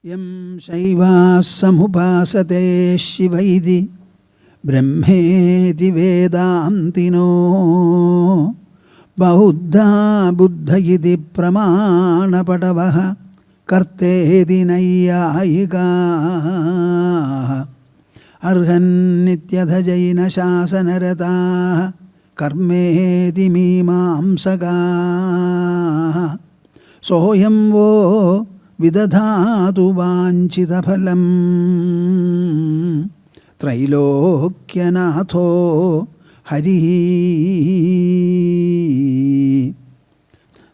Yam Shaiva Samupasate Shivaidi Brahmeti Vedantino Bahuddha Buddhayidi Pramana Padavaha Kartedi Nayyayika Arhan Nityadha Jaina Shasanarata Karmeti Mimamsaka Soyam Vo Vidadhatu Vanchita Phalam Trailokyanato Hari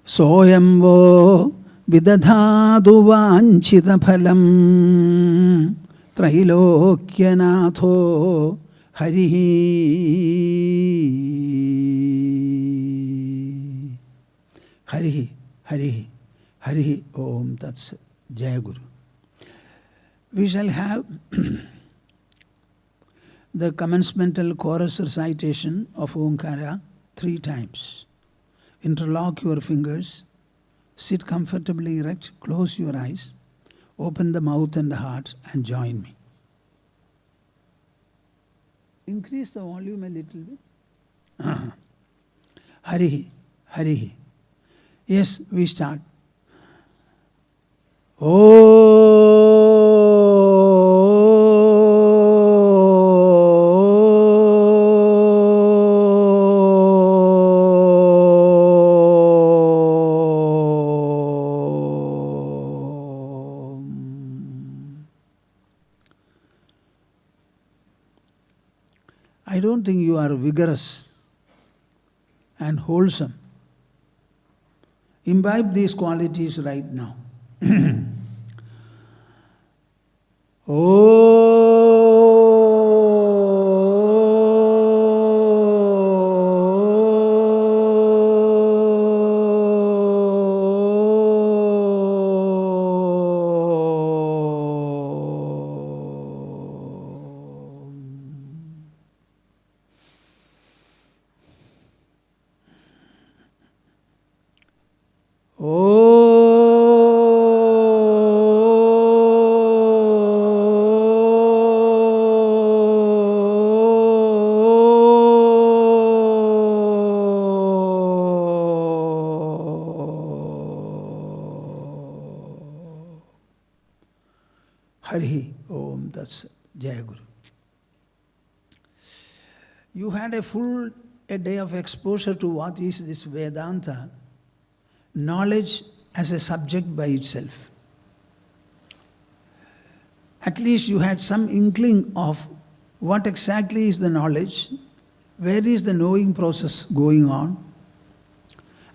Soyam Vo Vidadhatu Vanchita Phalam Trailokyanato Hari Hari Hari Hari Om Tats Jaya Guru. We shall have the commencemental chorus recitation of Omkara 3 times. Interlock your fingers, sit comfortably erect, close your eyes, open the mouth and the heart and join me. Increase the volume a little bit. Hari, Hari. Yes, we start. I don't think you are vigorous and wholesome. Imbibe these qualities right now. Hari Om Tats Jaya Guru. You had a day of exposure to what is this Vedanta, knowledge as a subject by itself. At least you had some inkling of what exactly is the knowledge, where is the knowing process going on.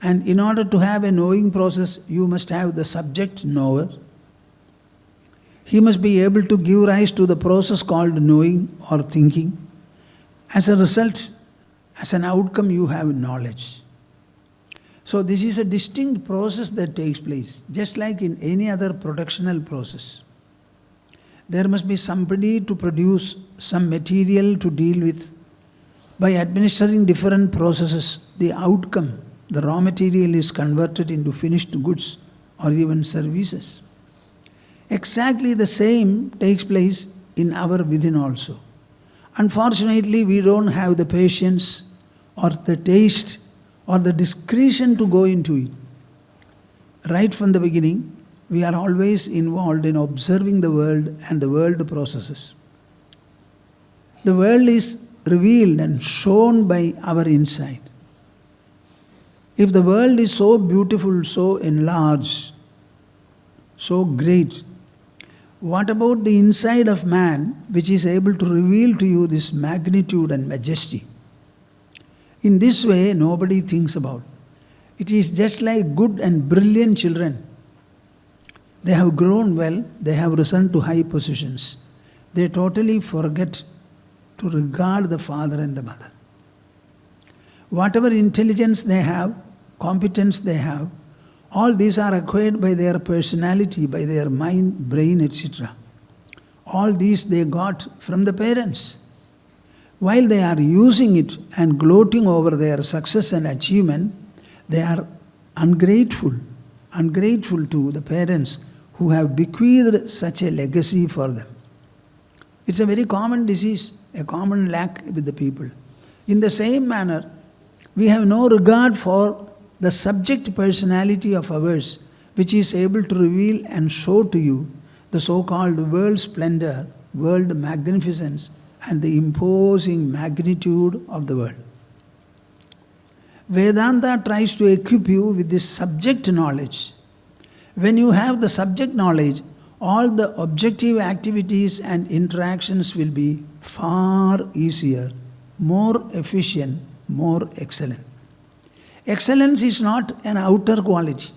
And in order to have a knowing process, you must have the subject knower. He must be able to give rise to the process called knowing or thinking. As a result, as an outcome, you have knowledge. So this is a distinct process that takes place, just like in any other productional process. There must be somebody to produce some material to deal with. By administering different processes, the outcome, the raw material is converted into finished goods or even services. Exactly the same takes place in our within also. Unfortunately, we don't have the patience or the taste or the discretion to go into it. Right from the beginning, we are always involved in observing the world and the world processes. The world is revealed and shown by our insight. If the world is so beautiful, so enlarged, so great, what about the inside of man, which is able to reveal to you this magnitude and majesty? In this way, nobody thinks about. It is just like good and brilliant children. They have grown well, they have risen to high positions. They totally forget to regard the father and the mother. Whatever intelligence they have, competence they have, all these are acquired by their personality, by their mind, brain, etc. All these they got from the parents. While they are using it and gloating over their success and achievement, they are ungrateful to the parents who have bequeathed such a legacy for them. It's a very common disease, a common lack with the people. In the same manner, we have no regard for the subject personality of ours, which is able to reveal and show to you the so-called world splendor, world magnificence, and the imposing magnitude of the world. Vedanta tries to equip you with this subject knowledge. When you have the subject knowledge, all the objective activities and interactions will be far easier, more efficient, more excellent. Excellence is not an outer quality.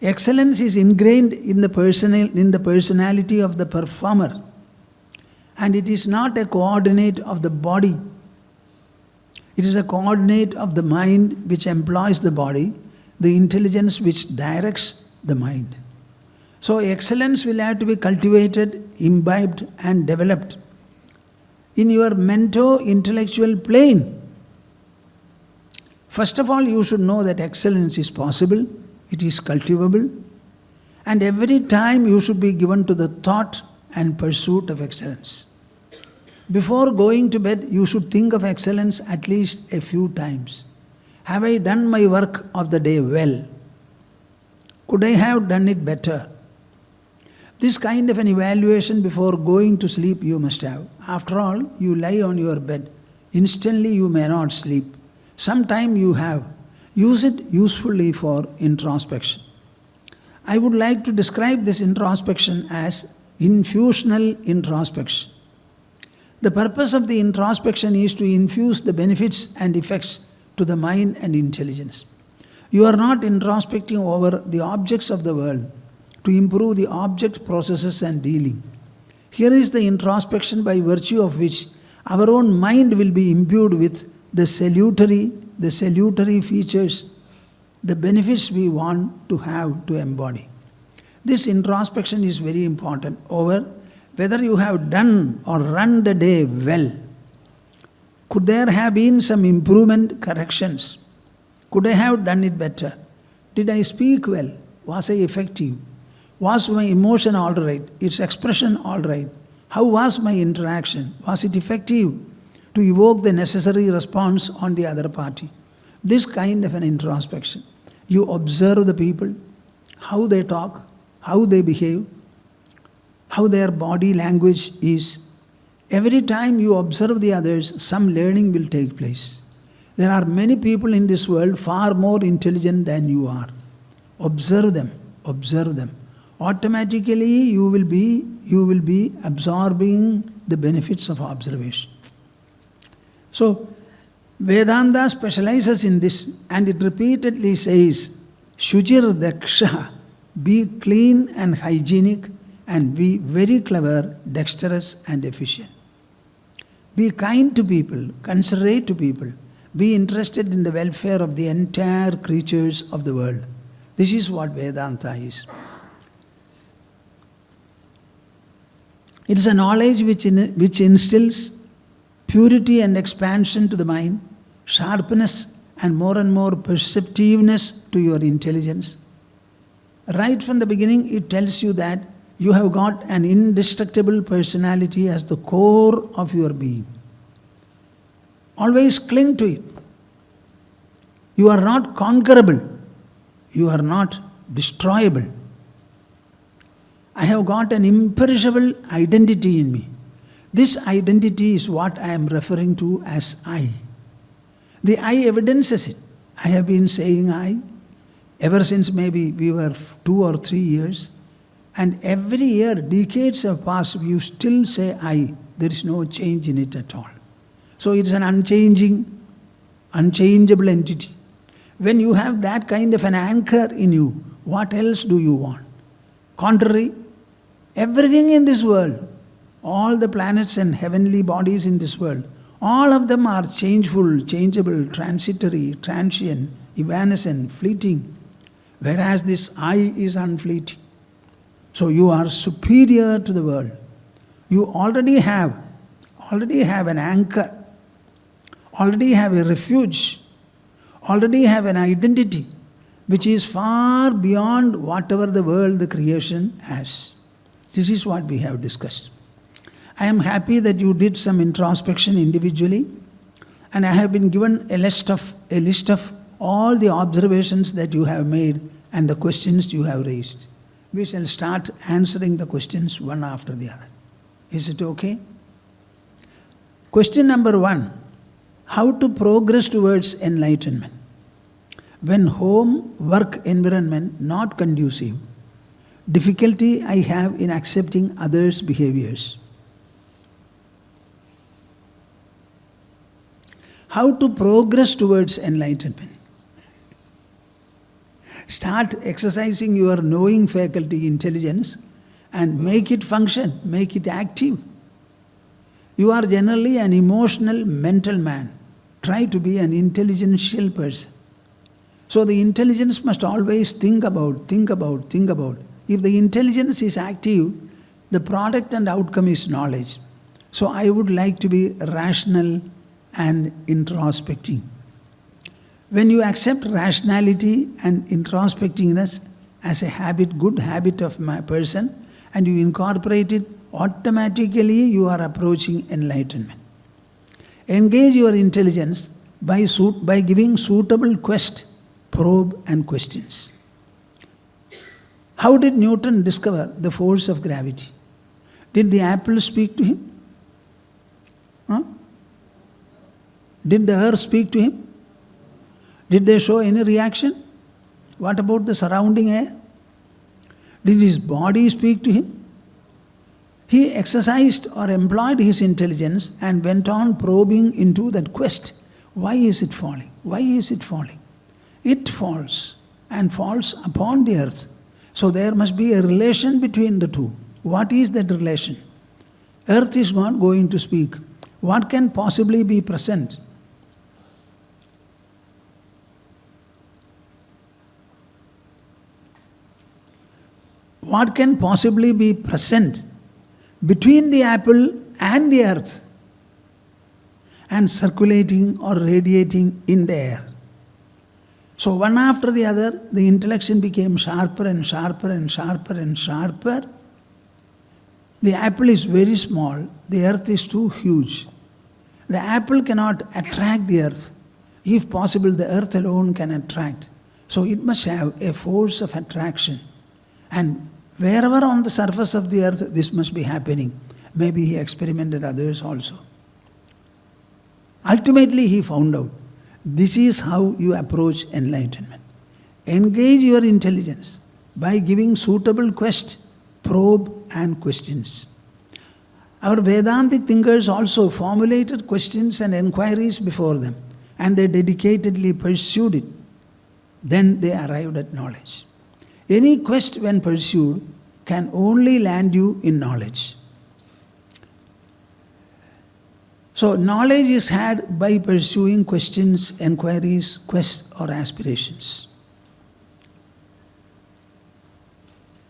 Excellence is ingrained in the personality of the performer, and it is not a coordinate of the body. It is a coordinate of the mind which employs the body, the intelligence which directs the mind. So excellence will have to be cultivated, imbibed and developed in your mento-intellectual plane. First of all, you should know that excellence is possible, it is cultivable, and every time you should be given to the thought and pursuit of excellence. Before going to bed, you should think of excellence at least a few times. Have I done my work of the day well? Could I have done it better? This kind of an evaluation before going to sleep you must have. After all, you lie on your bed. Instantly you may not sleep. Sometime you have. Use it usefully for introspection. I would like to describe this introspection as infusional introspection. The purpose of the introspection is to infuse the benefits and effects to the mind and intelligence. You are not introspecting over the objects of the world to improve the object processes and dealing. Here is the introspection by virtue of which our own mind will be imbued with the salutary features, the benefits we want to have to embody. This introspection is very important over whether you have done or run the day well. Could there have been some improvement, corrections? Could I have done it better? Did I speak well? Was I effective? Was my emotion all right? Its expression all right? How was my interaction? Was it effective to evoke the necessary response on the other party? This kind of an introspection. You observe the people, how they talk, how they behave, how their body language is. Every time you observe the others, some learning will take place. There are many people in this world far more intelligent than you are. Observe them, observe them. Automatically you will be absorbing the benefits of observation. So Vedanta specializes in this, and it repeatedly says, Shujir Daksha, be clean and hygienic and be very clever, dexterous and efficient. Be kind to people, considerate to people, be interested in the welfare of the entire creatures of the world. This is what Vedanta is. It is a knowledge which instills purity and expansion to the mind, sharpness and more perceptiveness to your intelligence. Right from the beginning, it tells you that you have got an indestructible personality as the core of your being. Always cling to it. You are not conquerable. You are not destroyable. I have got an imperishable identity in me. This identity is what I am referring to as I. The I evidences it. I have been saying I ever since maybe we were 2 or 3 years. And every year, decades have passed, you still say I. There is no change in it at all. So it is an unchangeable entity. When you have that kind of an anchor in you, what else do you want? Contrary, everything in this world, all the planets and heavenly bodies in this world, all of them are changeful, changeable, transitory, transient, evanescent, fleeting. Whereas this I is unfleeting. So you are superior to the world. You already have an anchor, already have a refuge, already have an identity which is far beyond whatever the world, the creation has. This is what we have discussed. I am happy that you did some introspection individually, and I have been given a list of all the observations that you have made and the questions you have raised. We shall start answering the questions one after the other. Is it okay? Question number 1. How to progress towards enlightenment? When home, work environment not conducive, difficulty I have in accepting others' behaviors. How to progress towards enlightenment? Start exercising your knowing faculty, intelligence, and make it function, make it active. You are generally an emotional, mental man. Try to be an intelligential person. So the intelligence must always think about. If the intelligence is active, the product and outcome is knowledge. So I would like to be rational and introspecting. When you accept rationality and introspectiveness as a habit, good habit of my person, and you incorporate it, automatically you are approaching enlightenment. Engage your intelligence by giving suitable quest, probe and questions. How did Newton discover the force of gravity? Did the apple speak to him? Did the earth speak to him? Did they show any reaction? What about the surrounding air? Did his body speak to him? He exercised or employed his intelligence and went on probing into that quest. Why is it falling? Why is it falling? It falls and falls upon the earth. So there must be a relation between the two. What is that relation? Earth is not going to speak. What can possibly be present? What can possibly be present between the apple and the earth and circulating or radiating in the air? So one after the other, the intellection became sharper and sharper and sharper and sharper. The apple is very small, the earth is too huge. The apple cannot attract the earth. If possible, the earth alone can attract. So it must have a force of attraction. And wherever on the surface of the earth this must be happening. Maybe he experimented others also. Ultimately he found out. This is how you approach enlightenment. Engage your intelligence by giving suitable quest, probe and questions. Our Vedantic thinkers also formulated questions and inquiries before them, and they dedicatedly pursued it. Then they arrived at knowledge. Any quest when pursued can only land you in knowledge. So knowledge is had by pursuing questions, enquiries, quests or aspirations.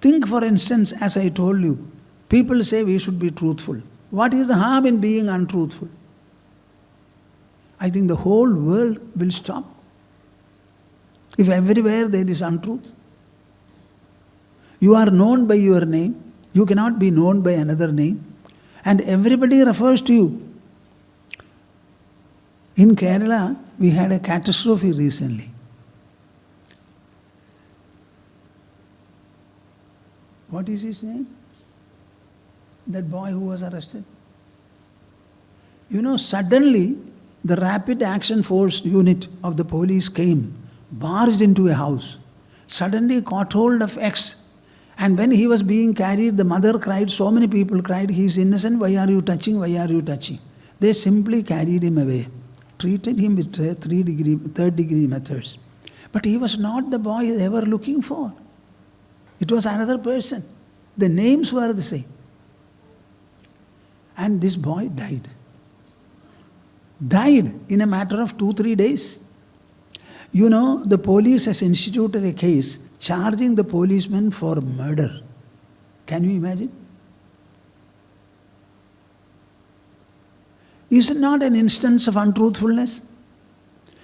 Think for instance, as I told you, people say we should be truthful. What is the harm in being untruthful? I think the whole world will stop if everywhere there is untruth. You are known by your name. You cannot be known by another name. And everybody refers to you. In Kerala, we had a catastrophe recently. What is his name? That boy who was arrested. You know, suddenly the rapid action force unit of the police came, barged into a house, suddenly caught hold of X. And when he was being carried, the mother cried, so many people cried, he is innocent, why are you touching, why are you touching? They simply carried him away, treated him with third degree methods. But he was not the boy they were looking for. It was another person. The names were the same. And this boy died. Died in a matter of 2-3 days. You know, the police has instituted a case charging the policeman for murder. Can you imagine? Is it not an instance of untruthfulness?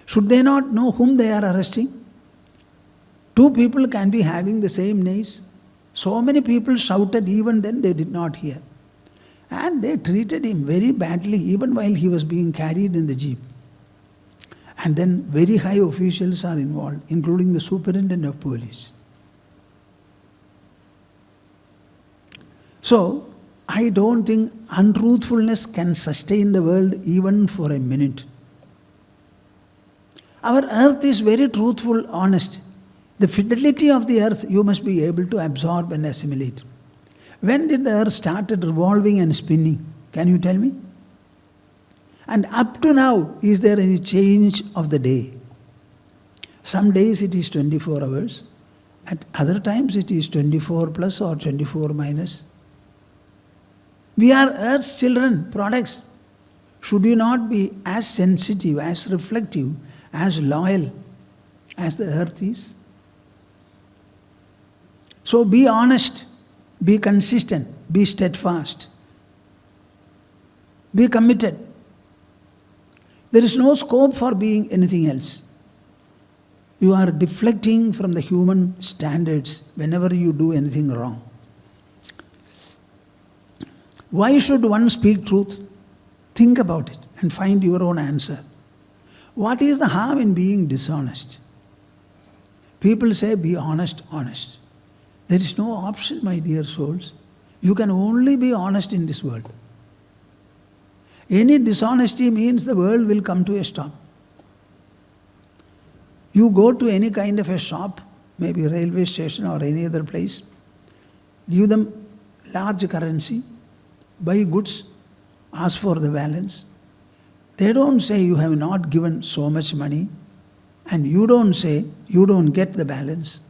Should they not know whom they are arresting? Two people can be having the same names. So many people shouted, even then they did not hear. And they treated him very badly even while he was being carried in the jeep. And then very high officials are involved, including the superintendent of police. So, I don't think untruthfulness can sustain the world even for a minute. Our earth is very truthful, honest. The fidelity of the earth you must be able to absorb and assimilate. When did the earth started revolving and spinning? Can you tell me? And up to now, is there any change of the day? Some days it is 24 hours. At other times it is 24 plus or 24 minus. We are earth's children, products. Should you not be as sensitive, as reflective, as loyal as the earth is? So be honest, be consistent, be steadfast, be committed. There is no scope for being anything else. You are deflecting from the human standards whenever you do anything wrong. Why should one speak truth? Think about it and find your own answer. What is the harm in being dishonest? People say, be honest, honest. There is no option, my dear souls. You can only be honest in this world. Any dishonesty means the world will come to a stop. You go to any kind of a shop, maybe a railway station or any other place, give them large currency, buy goods, ask for the balance. They don't say you have not given so much money, and you don't say you don't get the balance.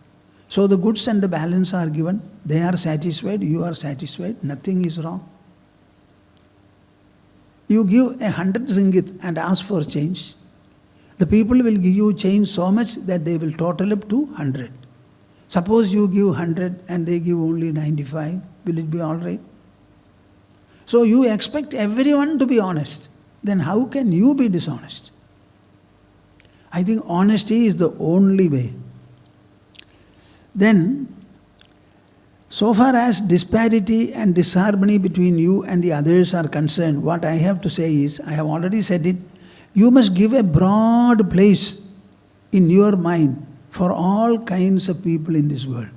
So the goods and the balance are given, they are satisfied, you are satisfied, nothing is wrong. You give 100 ringgit and ask for change. The people will give you change so much that they will total up to 100. Suppose you give 100 and they give only 95, will it be all right? So you expect everyone to be honest. Then how can you be dishonest? I think honesty is the only way. Then, so far as disparity and disharmony between you and the others are concerned, what I have to say is, I have already said it, you must give a broad place in your mind for all kinds of people in this world.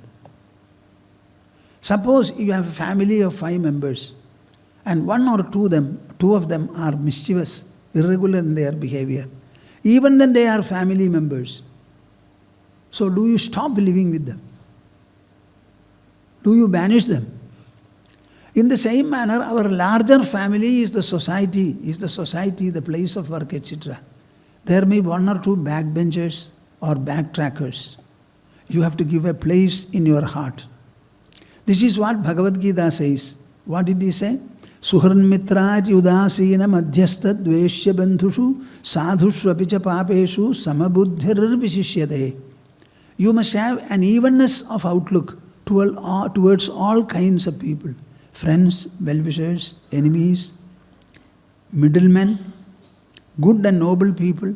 Suppose you have a family of 5 members, and one or two of them are mischievous, irregular in their behavior. Even then they are family members. So do you stop living with them? Do you banish them? In the same manner, our larger family is the society, the place of work, etc. There may be 1 or 2 backbenchers or backtrackers. You have to give a place in your heart. This is what Bhagavad Gita says. What did he say? Suhran mitraj udasina madhyastha dveshya bandhushu sadhushvapicha papeshu samabuddhir vishishyate. You must have an evenness of outlook towards all kinds of people. Friends, well-wishers, enemies, middlemen, good and noble people.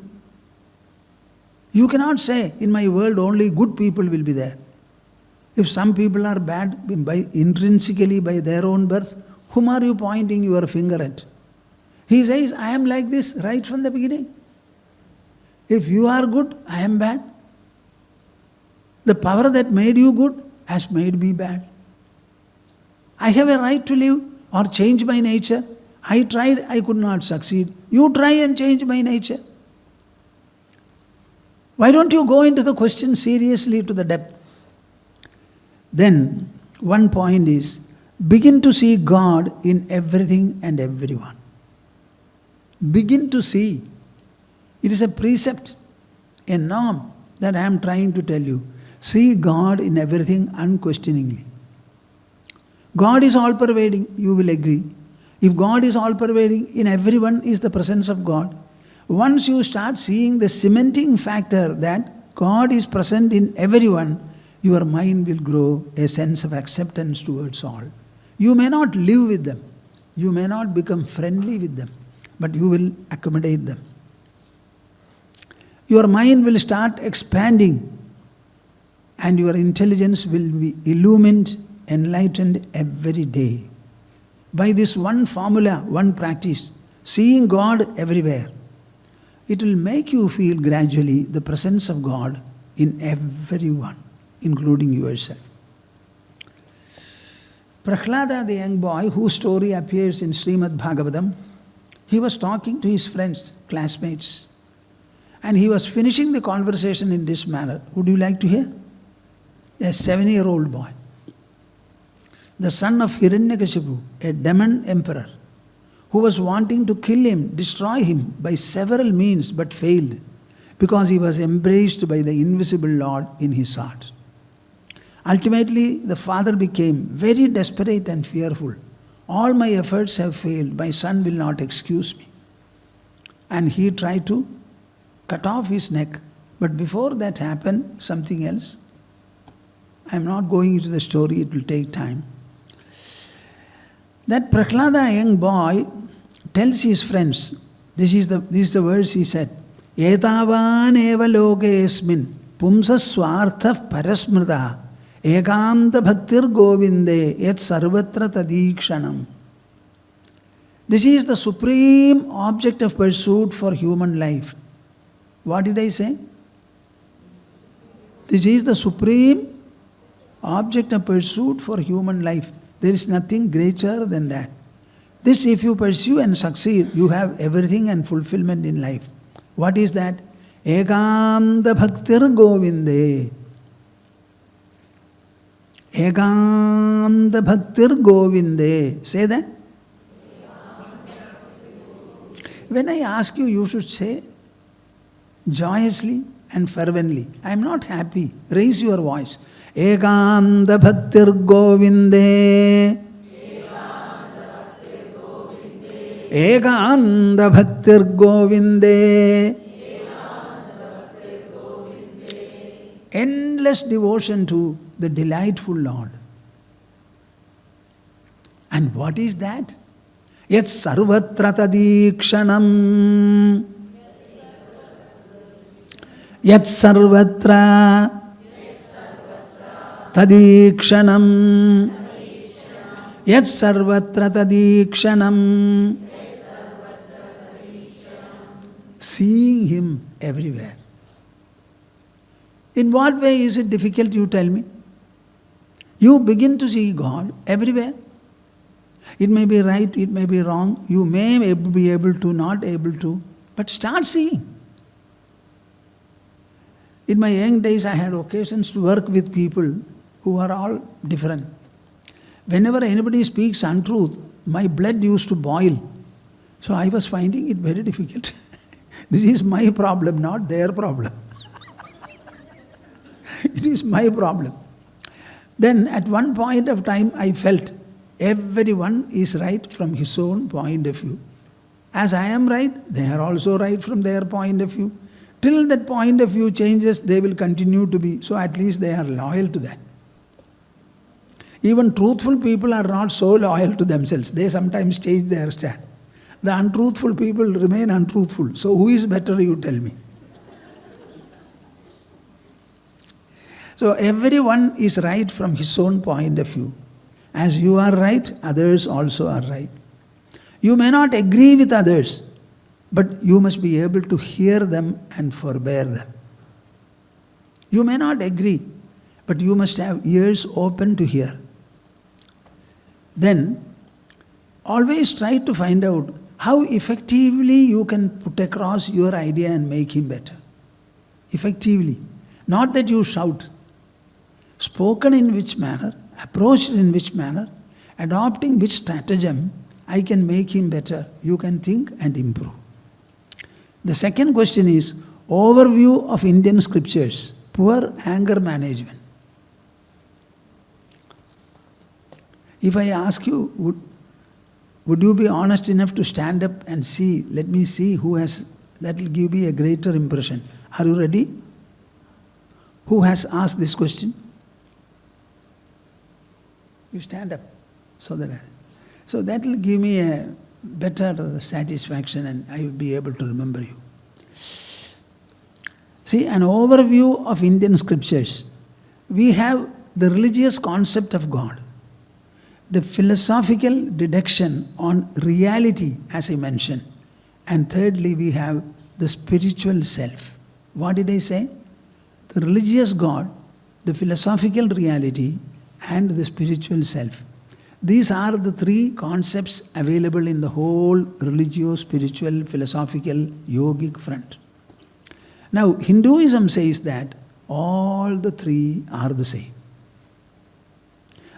You cannot say, in my world only good people will be there. If some people are bad intrinsically by their own birth, whom are you pointing your finger at? He says, I am like this right from the beginning. If you are good, I am bad. The power that made you good has made me bad. I have a right to live or change my nature. I tried, I could not succeed. You try and change my nature. Why don't you go into the question seriously to the depth? Then, one point is, begin to see God in everything and everyone. Begin to see. It is a precept, a norm that I am trying to tell you. See God in everything unquestioningly. God is all-pervading, you will agree. If God is all-pervading, in everyone is the presence of God. Once you start seeing the cementing factor that God is present in everyone, your mind will grow a sense of acceptance towards all. You may not live with them, you may not become friendly with them, but you will accommodate them. Your mind will start expanding and your intelligence will be illumined, enlightened every day. By this one formula, one practice, seeing God everywhere, it will make you feel gradually the presence of God in everyone, including yourself. Prahlada, the young boy, whose story appears in Srimad Bhagavatam, he was talking to his friends, classmates, and he was finishing the conversation in this manner. Would you like to hear? A 7-year-old boy, the son of Hiranyakashipu, a demon emperor, who was wanting to kill him, destroy him by several means, but failed because he was embraced by the invisible Lord in his heart. Ultimately, the father became very desperate and fearful. All my efforts have failed. My son will not excuse me. And he tried to cut off his neck. But before that happened, something else. I am not going into the story, it will take time. That Prahlada, young boy, tells his friends, this is the verse he said, Etavan eva lokesmin pumsas swartha parasmrita ekanta bhaktir govinde yat sarvatra tadikshanam. This is the supreme object of pursuit for human life. What did I say? This is the supreme object of pursuit for human life. There is nothing greater than that. This, if you pursue and succeed, you have everything and fulfillment in life. What is that? Ekanta bhaktir govinde. Ekanta bhaktir govinde. Say that. When I ask you, you should say joyously and fervently, I am not happy. Raise your voice. Ekanta bhaktir govinde. Ekanta bhaktir govinde. Endless devotion to the delightful Lord. And what is that? Yat sarvatra tadikshanam. Yat sarvatra tadikshanam. Yat sarvatra tadikshanam. Seeing Him everywhere. In what way is it difficult, you tell me? You begin to see God everywhere. It may be right, it may be wrong, you may be able to, not able to, but start seeing. In my young days, I had occasions to work with people who are all different. Whenever anybody speaks untruth, my blood used to boil. So I was finding it very difficult. This is my problem, not their problem. It is my problem. Then at one point of time, I felt everyone is right from his own point of view. As I am right, they are also right from their point of view. Till that point of view changes, they will continue to be. So at least they are loyal to that. Even truthful people are not so loyal to themselves. They sometimes change their stand. The untruthful people remain untruthful. So who is better, you tell me? So everyone is right from his own point of view. As you are right, others also are right. You may not agree with others, but you must be able to hear them and forbear them. You may not agree, but you must have ears open to hear. Then, always try to find out how effectively you can put across your idea and make him better. Effectively. Not that you shout. Spoken in which manner, approached in which manner, adopting which stratagem, I can make him better. You can think and improve. The second question is overview of Indian scriptures, poor anger management. If I ask you, would you be honest enough to stand up and see, let me see who has, that will give me a greater impression. Are you ready? Who has asked this question? You stand up so that will give me a better satisfaction and I will be able to remember you. See, an overview of Indian scriptures. we have the religious concept of God, the philosophical deduction on reality, as I mentioned, and thirdly, we have the spiritual self. What did I say? The religious God, the philosophical reality, and the spiritual self. These are the three concepts available in the whole religious, spiritual, philosophical, yogic front. Now, Hinduism says that all the three are the same.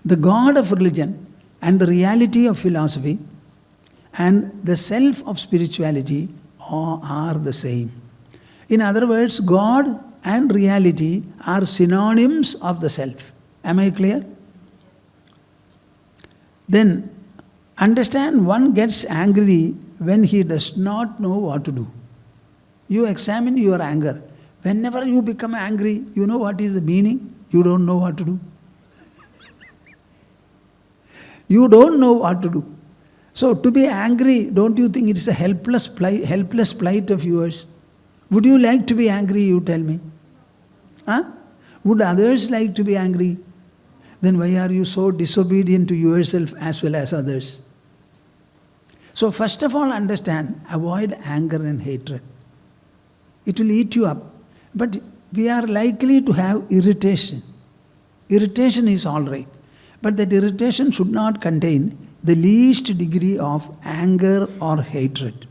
The God of religion and the reality of philosophy and the self of spirituality are the same. In other words, God and reality are synonyms of the self. Am I clear? Then understand, one gets angry when he does not know what to do. You examine your anger. Whenever you become angry, you know what is the meaning? You don't know what to do. You don't know what to do. So to be angry, don't you think it is a helpless plight of yours? Would you like to be angry, you tell me? Huh? Would others like to be angry? Then why are you so disobedient to yourself as well as others? So first of all, understand, avoid anger and hatred. It will eat you up. But we are likely to have irritation. Irritation is all right. But that irritation should not contain the least degree of anger or hatred.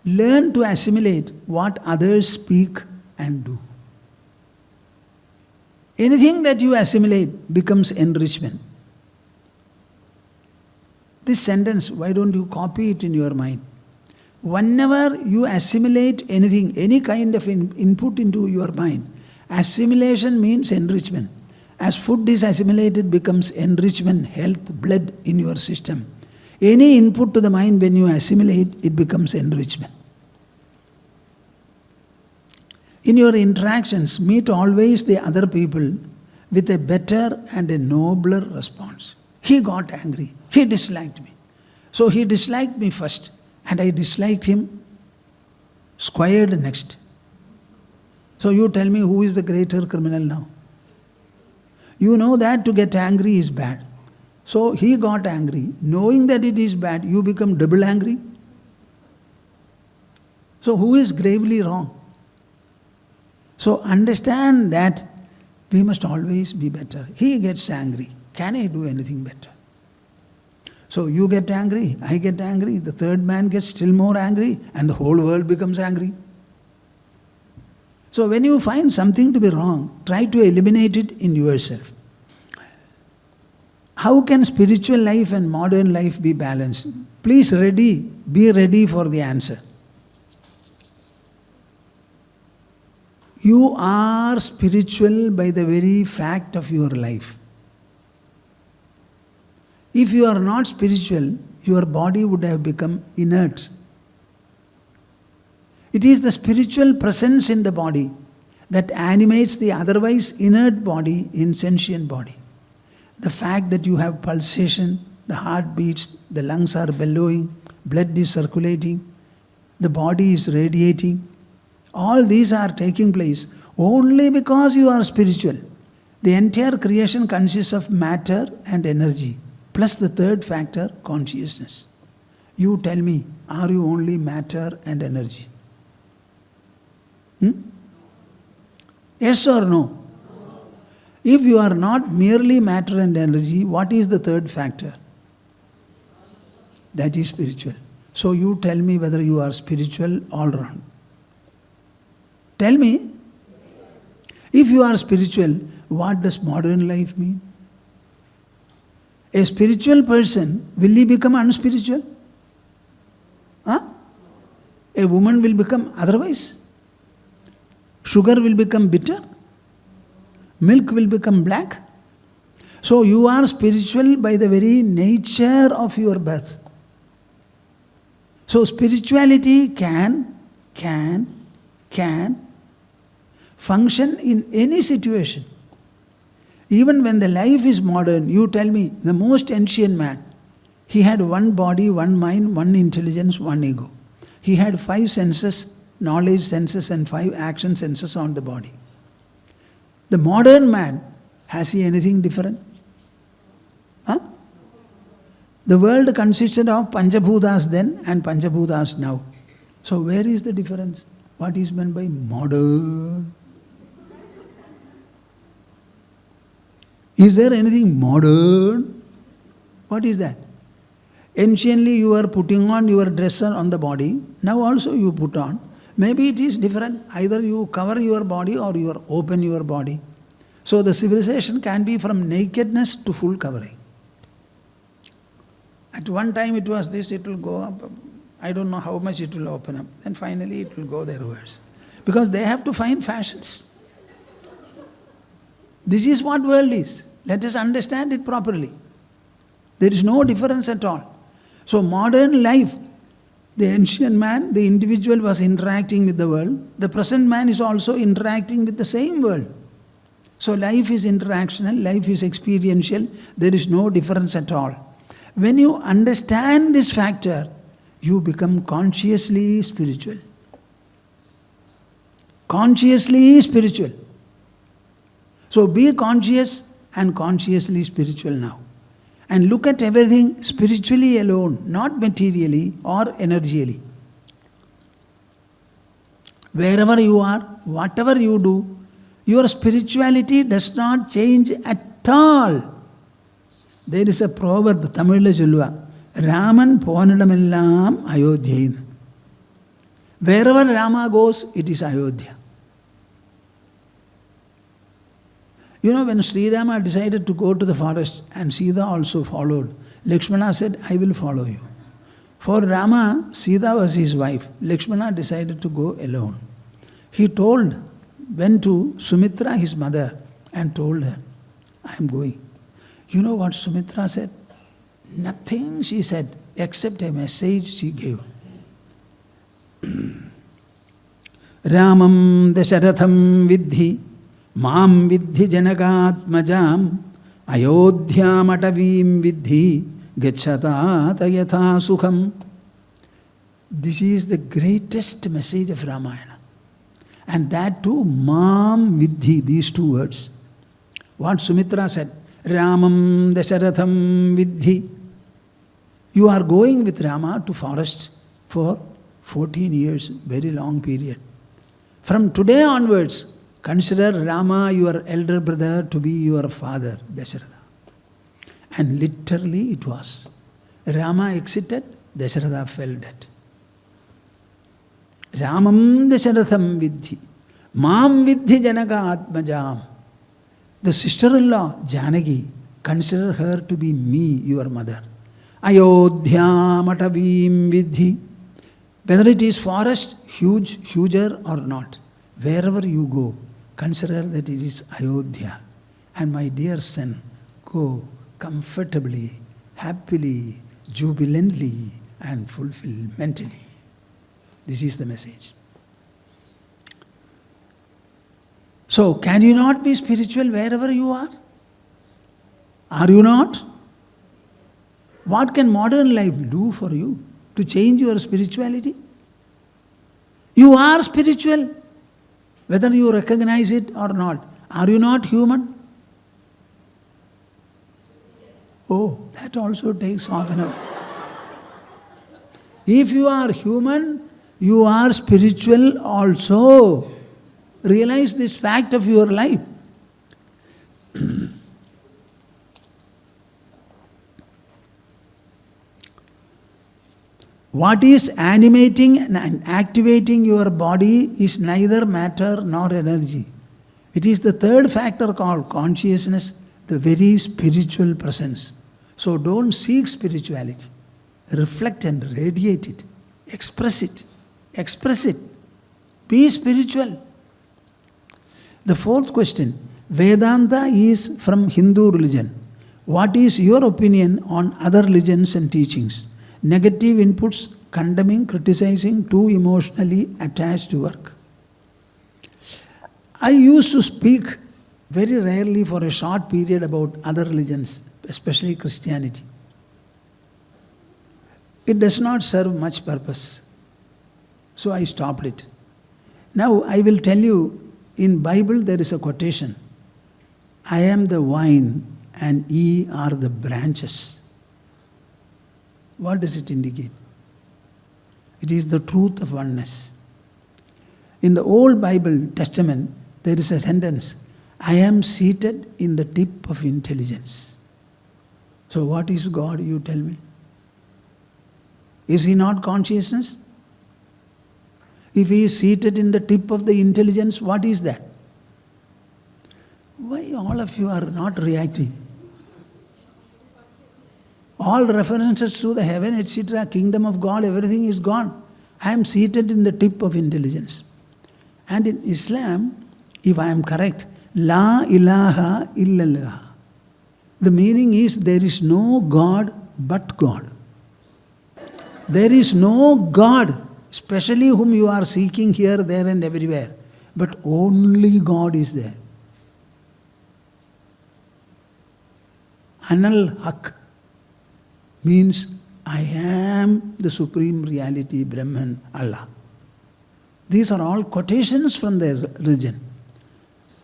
Learn to assimilate what others speak and do. Anything that you assimilate becomes enrichment. This sentence, why don't you copy it in your mind? Whenever you assimilate anything, any kind of input into your mind, assimilation means enrichment. As food is assimilated, becomes enrichment, health, blood in your system. Any input to the mind, when you assimilate, it becomes enrichment. In your interactions, meet always the other people with a better and a nobler response. He got angry. He disliked me. So he disliked me first, and I disliked him squared next. So you tell me, who is the greater criminal now? You know that to get angry is bad. So he got angry. Knowing that it is bad, you become double angry. So who is gravely wrong? So understand that we must always be better. He gets angry. Can I do anything better? So you get angry, I get angry, the third man gets still more angry, and the whole world becomes angry. So when you find something to be wrong, try to eliminate it in yourself. How can spiritual life and modern life be balanced? Please be ready for the answer. You are spiritual by the very fact of your life. If you are not spiritual, your body would have become inert. It is the spiritual presence in the body that animates the otherwise inert body in sentient body. The fact that you have pulsation, the heart beats, the lungs are bellowing, blood is circulating, the body is radiating, all these are taking place only because you are spiritual. The entire creation consists of matter and energy, plus the third factor, consciousness. You tell me, are you only matter and energy? Yes or no? If you are not merely matter and energy, what is the third factor? That is spiritual. So you tell me whether you are spiritual all round. Tell me. If you are spiritual, what does modern life mean? A spiritual person, will he become unspiritual? Huh? A woman will become otherwise? Sugar will become bitter? Milk will become black? So you are spiritual by the very nature of your birth. So spirituality can function in any situation. Even when the life is modern, you tell me, the most ancient man, he had one body, one mind, one intelligence, one ego. He had 5 senses, knowledge senses, and 5 action senses on the body. The modern man, has he anything different? Huh? The world consisted of Panchabhutas then and Panchabhutas now. So where is the difference? What is meant by modern? Is there anything modern? What is that? Anciently you were putting on your dress on the body. Now also you put on. Maybe it is different. Either you cover your body or you open your body. So the civilization can be from nakedness to full covering. At one time it was this, it will go up. I don't know how much it will open up. Then finally it will go their words. Because they have to find fashions. This is what world is. Let us understand it properly. There is no difference at all. So modern life, the ancient man, the individual was interacting with the world. The present man is also interacting with the same world. So life is interactional, life is experiential. There is no difference at all. When you understand this factor, you become consciously spiritual. Consciously spiritual. So be conscious and consciously spiritual now. And look at everything spiritually alone, not materially or energially. Wherever you are, whatever you do, your spirituality does not change at all. There is a proverb, Tamil Solluva, Raman Ponadamellam Ayodhya. Wherever Rama goes, it is Ayodhya. You know, when Sri Rama decided to go to the forest and Sita also followed, Lakshmana said, I will follow you. For Rama, Sita was his wife. Lakshmana decided to go alone. He went to Sumitra, his mother, and told her, I am going. You know what Sumitra said? Nothing she said, except a message she gave. Ramam Dasharatham Vidhi Mam Vidhi Janakatmajam Ayodhyam Atavim Vidhi Gachata Tayatha Sukham. This is the greatest message of Ramayana. And that too, Mam Vidhi, these two words. What Sumitra said, Ramam Dasharatham Vidhi. You are going with Rama to forest for 14 years, very long period. From today onwards, consider Rama, your elder brother, to be your father, Dasharatha. And literally it was. Rama exited, Dasharatha fell dead. Ramam Dasharatham Vidhi. Mam Vidhi Janaka Atmajam. The sister-in-law, Janaki, consider her to be me, your mother. Ayodhyam Atavim Vidhi. Whether it is forest, huger or not, wherever you go, consider that it is Ayodhya. And my dear son, go comfortably, happily, jubilantly, and fulfillmentally. This is the message. So, can you not be spiritual wherever you are? Are you not? What can modern life do for you to change your spirituality? You are spiritual, whether you recognize it or not. Are you not human? Oh, that also takes half an hour. If you are human, you are spiritual also. Realize this fact of your life. What is animating and activating your body is neither matter nor energy. It is the third factor called consciousness, the very spiritual presence. So don't seek spirituality. Reflect and radiate it. Express it. Express it. Be spiritual. The fourth question, Vedanta is from Hindu religion. What is your opinion on other religions and teachings? Negative inputs, condemning, criticizing, too emotionally attached to work. I used to speak very rarely for a short period about other religions, especially Christianity. It does not serve much purpose. So I stopped it. Now I will tell you, in Bible there is a quotation. I am the vine and ye are the branches. What does it indicate? It is the truth of oneness. In the old Bible Testament, there is a sentence, I am seated in the tip of intelligence. So what is God, you tell me? Is he not consciousness? If he is seated in the tip of the intelligence, what is that? Why all of you are not reacting? All references to the heaven, etc., kingdom of God, everything is gone. I am seated in the tip of intelligence. And in Islam, if I am correct, La ilaha illallah. The meaning is there is no God but God. There is no God, especially whom you are seeking here, there and everywhere. But only God is there. Anal Haq means I am the supreme reality, Brahman, Allah. These are all quotations from their religion.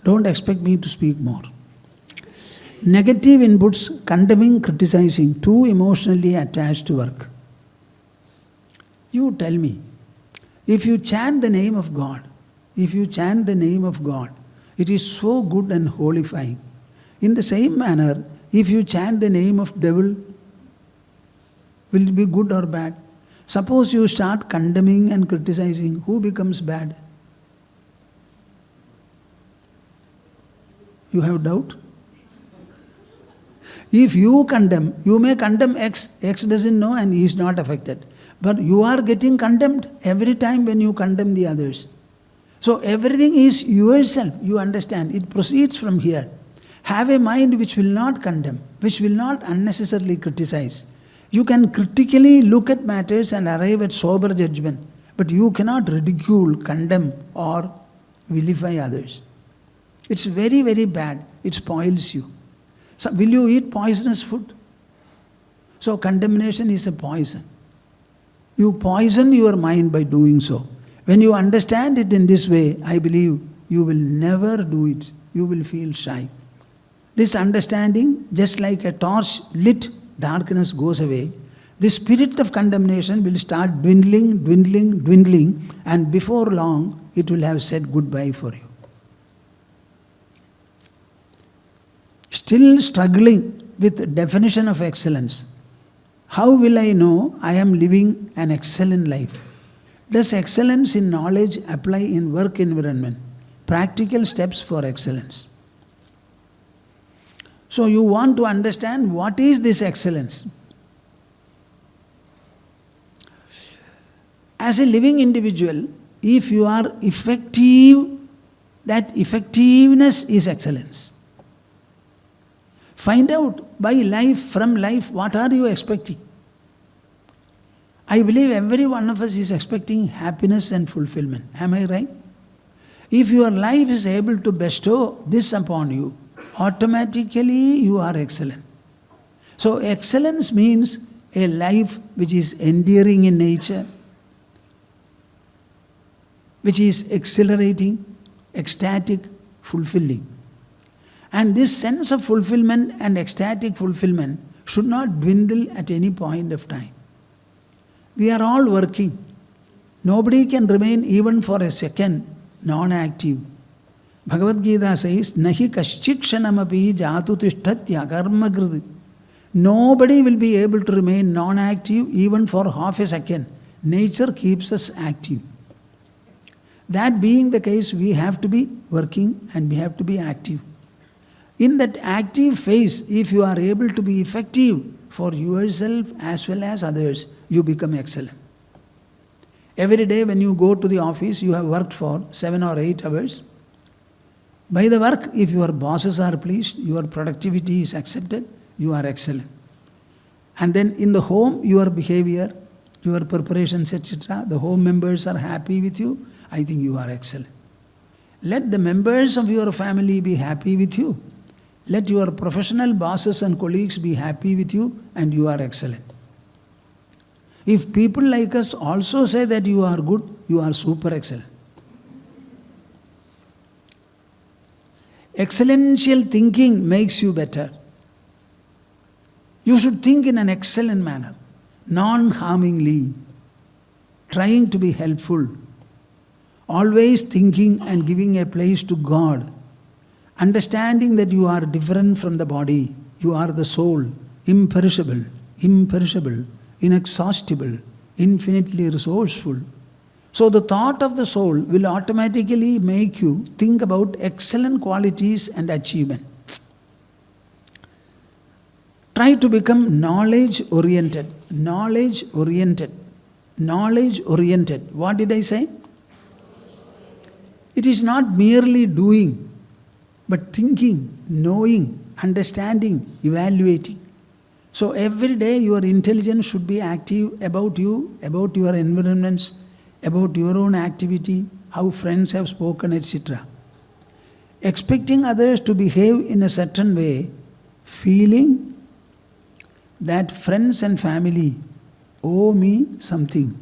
Don't expect me to speak more. Negative inputs, condemning, criticizing, too emotionally attached to work. You tell me, if you chant the name of God, it is so good and holifying. In the same manner, if you chant the name of devil, will it be good or bad? Suppose you start condemning and criticizing, who becomes bad? You have doubt? If you condemn, you may condemn X. X doesn't know and he is not affected. But you are getting condemned every time when you condemn the others. So everything is yourself, you understand. It proceeds from here. Have a mind which will not condemn, which will not unnecessarily criticize. You can critically look at matters and arrive at sober judgment, but you cannot ridicule, condemn, or vilify others. It's very, very bad. It spoils you. So will you eat poisonous food? So condemnation is a poison. You poison your mind by doing so. When you understand it in this way, I believe you will never do it. You will feel shy. This understanding, just like a torch lit, darkness goes away. The spirit of condemnation will start dwindling, and before long, it will have said goodbye for you. Still struggling with definition of excellence. How will I know I am living an excellent life? Does excellence in knowledge apply in work environment? Practical steps for excellence. So you want to understand what is this excellence. As a living individual, if you are effective, that effectiveness is excellence. Find out by life, from life, what are you expecting? I believe every one of us is expecting happiness and fulfillment. Am I right? If your life is able to bestow this upon you, automatically you are excellent. So excellence means a life which is endearing in nature, which is exhilarating, ecstatic, fulfilling. And this sense of fulfillment and ecstatic fulfillment should not dwindle at any point of time. We are all working. Nobody can remain even for a second non-active. Bhagavad Gita says, Nahi kaschikshanamapi jatu tishtatya karma kriti. Nobody will be able to remain non-active even for half a second. Nature keeps us active. That being the case, we have to be working and we have to be active. In that active phase, if you are able to be effective for yourself as well as others, you become excellent. Every day when you go to the office, you have worked for 7 or 8 hours. By the work, if your bosses are pleased, your productivity is accepted, you are excellent. And then in the home, your behavior, your preparations, etc., the home members are happy with you, I think you are excellent. Let the members of your family be happy with you. Let your professional bosses and colleagues be happy with you, and you are excellent. If people like us also say that you are good, you are super excellent. Excellential thinking makes you better. You should think in an excellent manner, non-harmingly, trying to be helpful, always thinking and giving a place to God, understanding that you are different from the body, you are the soul, imperishable, inexhaustible, infinitely resourceful. So the thought of the soul will automatically make you think about excellent qualities and achievement. Try to become knowledge-oriented. Knowledge-oriented. Knowledge-oriented. What did I say? It is not merely doing, but thinking, knowing, understanding, evaluating. So every day your intelligence should be active about you, about your environments, about your own activity, how friends have spoken, etc. Expecting others to behave in a certain way, feeling that friends and family owe me something.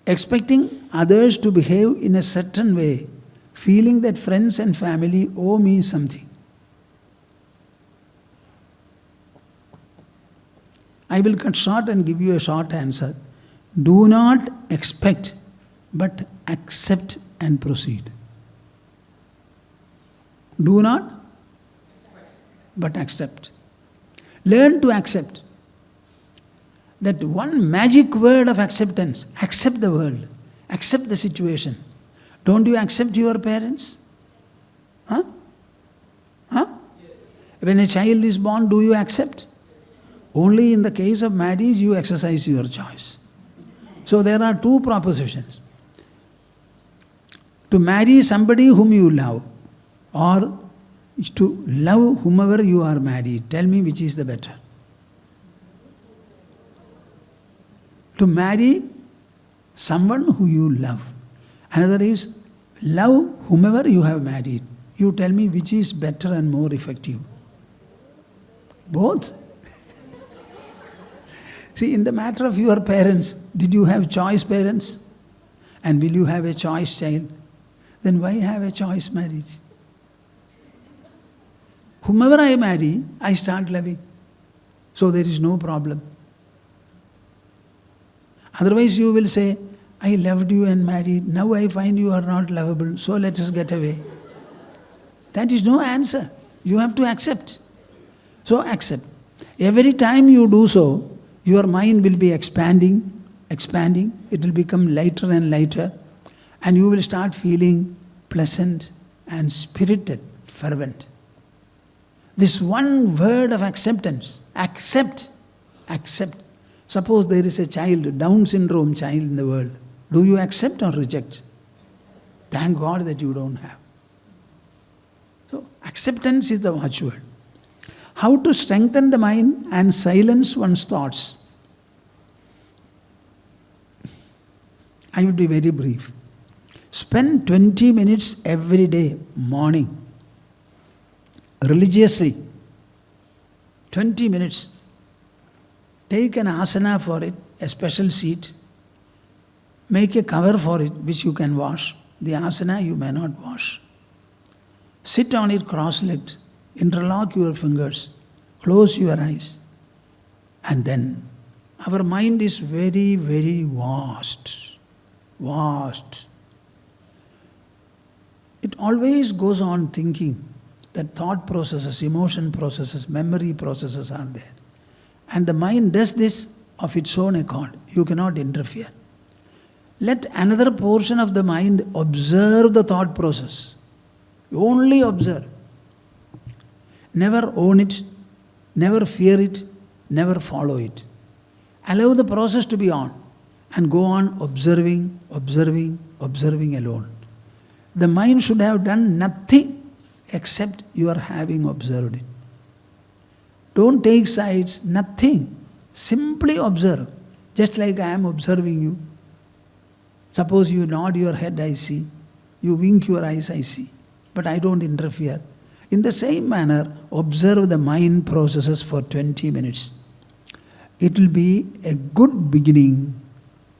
Expecting others to behave in a certain way, feeling that friends and family owe me something. I will cut short and give you a short answer. Do not expect, but accept and proceed. Do not, but accept. Learn to accept. That one magic word of acceptance. Accept the world. Accept the situation. Don't you accept your parents? Huh? When a child is born, do you accept? Only in the case of marriage you exercise your choice. So there are two propositions. To marry somebody whom you love, or to love whomever you are married. Tell me which is the better. To marry someone who you love. Another is love whomever you have married. You tell me which is better and more effective. Both. See, in the matter of your parents, did you have choice parents? And will you have a choice child? Then why have a choice marriage? Whomever I marry, I start loving. So there is no problem. Otherwise you will say, I loved you and married, now I find you are not lovable, so let us get away. That is no answer. You have to accept. So accept. Every time you do so, your mind will be expanding, it will become lighter and lighter, and you will start feeling pleasant and spirited, fervent. This one word of acceptance, accept. Suppose there is a child, Down syndrome child in the world. Do you accept or reject? Thank God that you don't have. So acceptance is the watchword. How to strengthen the mind and silence one's thoughts? I will be very brief. Spend 20 minutes every day, morning, religiously. 20 minutes. Take an asana for it, a special seat. Make a cover for it, which you can wash. The asana you may not wash. Sit on it cross-legged. Interlock your fingers. Close your eyes. And then, our mind is very, very vast. Vast. It always goes on thinking that thought processes, emotion processes, memory processes are there. And the mind does this of its own accord. You cannot interfere. Let another portion of the mind observe the thought process. Only observe. Never own it, never fear it, never follow it. Allow the process to be on and go on observing alone. The mind should have done nothing except you are having observed it. Don't take sides, nothing. Simply observe, just like I am observing you. Suppose you nod your head, I see. You wink your eyes, I see. But I don't interfere. In the same manner, observe the mind processes for 20 minutes. It will be a good beginning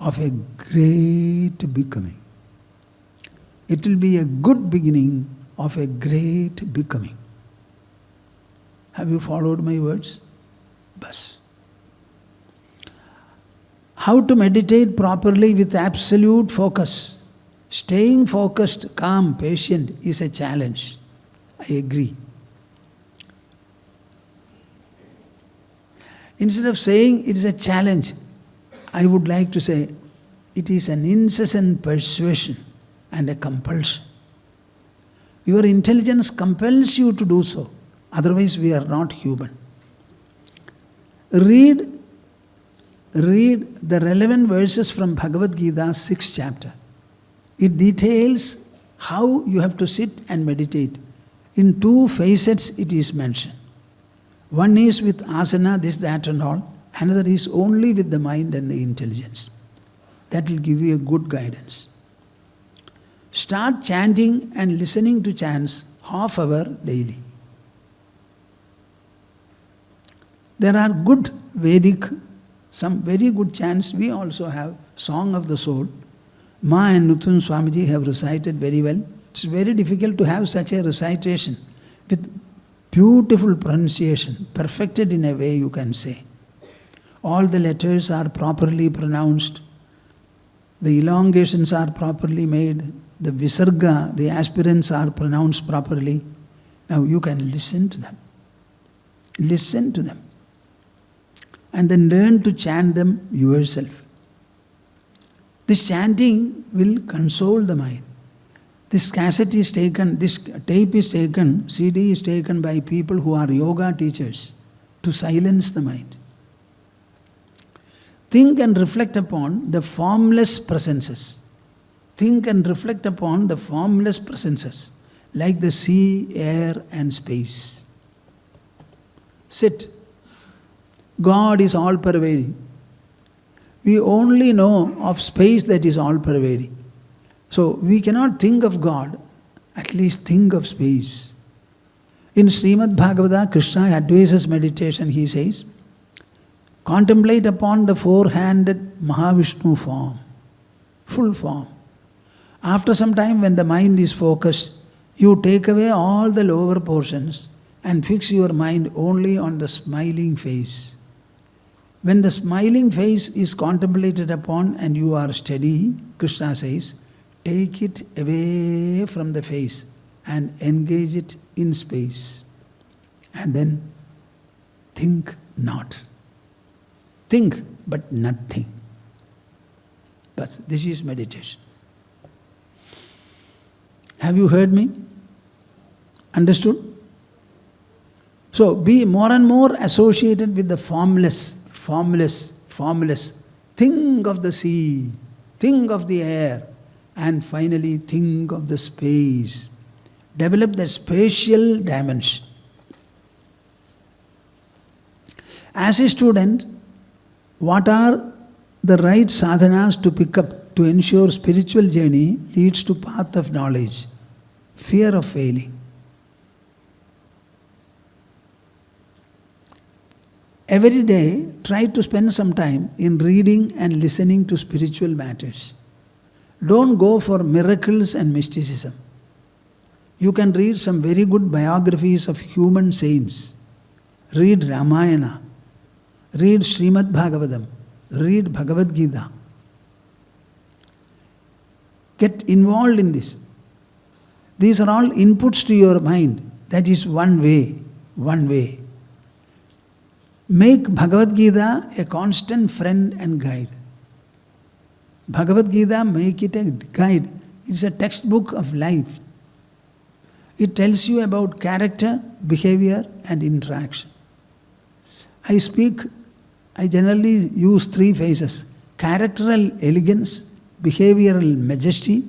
of a great becoming. It will be a good beginning of a great becoming. Have you followed my words? Bas. How to meditate properly with absolute focus. Staying focused, calm, patient is a challenge. I agree. Instead of saying it is a challenge, I would like to say it is an incessant persuasion and a compulsion. Your intelligence compels you to do so. Otherwise, we are not human. Read the relevant verses from Bhagavad Gita, 6th chapter. It details how you have to sit and meditate. In 2 facets it is mentioned. One is with asana, this, that and all. Another is only with the mind and the intelligence. That will give you a good guidance. Start chanting and listening to chants half hour daily. There are good Vedic, some very good chants. We also have Song of the Soul. Ma and Nutun Swamiji have recited very well. It's very difficult to have such a recitation with beautiful pronunciation, perfected in a way you can say. All the letters are properly pronounced. The elongations are properly made. The visarga, the aspirants are pronounced properly. Now you can listen to them. Listen to them. And then learn to chant them yourself. This chanting will console the mind. This cassette is taken, this tape is taken, CD is taken by people who are yoga teachers to silence the mind. Think and reflect upon the formless presences. Think and reflect upon the formless presences like the sea, air and space. Sit. God is all-pervading. We only know of space that is all-pervading. So we cannot think of God, at least think of space. In Srimad Bhagavatam, Krishna advises meditation, he says, contemplate upon the four-handed Mahavishnu form, full form. After some time when the mind is focused, you take away all the lower portions and fix your mind only on the smiling face. When the smiling face is contemplated upon and you are steady, Krishna says, take it away from the face and engage it in space. And then think not. Think, but nothing. But this is meditation. Have you heard me? Understood? So be more and more associated with the formless. Think of the sea, think of the air, and finally think of the space. Develop that spatial dimension. As a student, what are the right sadhanas to pick up to ensure spiritual journey leads to path of knowledge? Fear of failing. Every day, try to spend some time in reading and listening to spiritual matters. Don't go for miracles and mysticism. You can read some very good biographies of human saints. Read Ramayana. Read Srimad Bhagavatam. Read Bhagavad Gita. Get involved in this. These are all inputs to your mind. That is one way. Make Bhagavad Gita a constant friend and guide. Bhagavad Gita, make it a guide. It's a textbook of life. It tells you about character, behavior and interaction. I generally use 3 phases: characteral elegance, behavioral majesty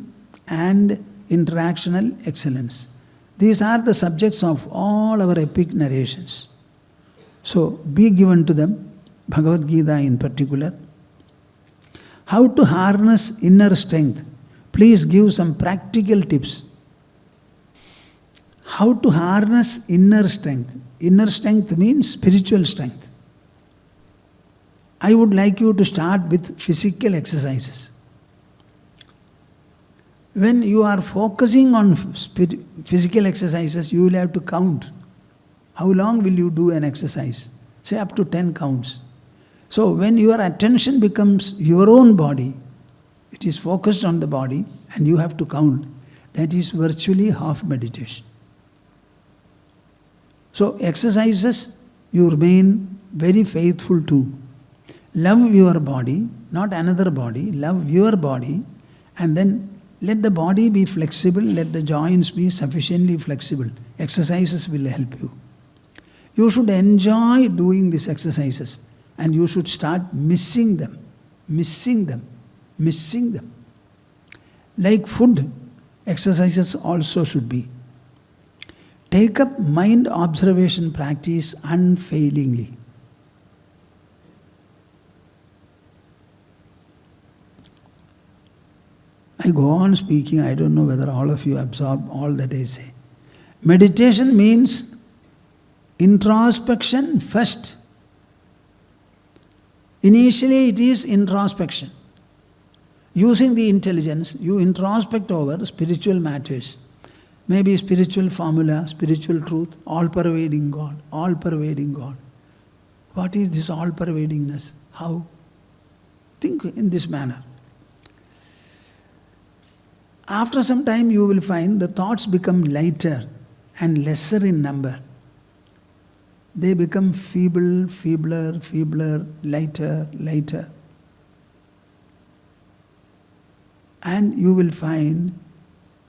and interactional excellence. These are the subjects of all our epic narrations. So be given to them, Bhagavad Gita in particular. How to harness inner strength? Please give some practical tips. How to harness inner strength? Inner strength means spiritual strength. I would like you to start with physical exercises. When you are focusing on physical exercises, you will have to count. How long will you do an exercise? Say up to 10 counts. So when your attention becomes your own body, it is focused on the body and you have to count. That is virtually half meditation. So exercises, you remain very faithful to. Love your body, not another body. Love your body, and then let the body be flexible, let the joints be sufficiently flexible. Exercises will help you. You should enjoy doing these exercises and you should start missing them. Like food, exercises also should be. Take up mind observation practice unfailingly. I go on speaking, I don't know whether all of you absorb all that I say. Meditation means introspection first. Initially it is introspection. Using the intelligence, you introspect over spiritual matters. Maybe spiritual formula, spiritual truth, all-pervading God, all-pervading God. What is this all-pervadingness? How? Think in this manner. After some time you will find the thoughts become lighter and lesser in number. They become feebler, lighter. And you will find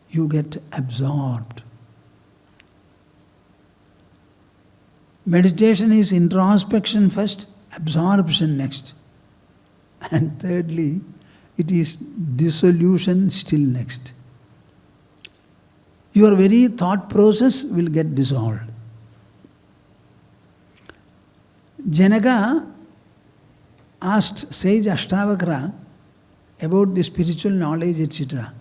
you get absorbed. Meditation is introspection first, absorption next. And thirdly, it is dissolution still next. Your very thought process will get dissolved. Janaka asked sage Ashtavakra about the spiritual knowledge, etc.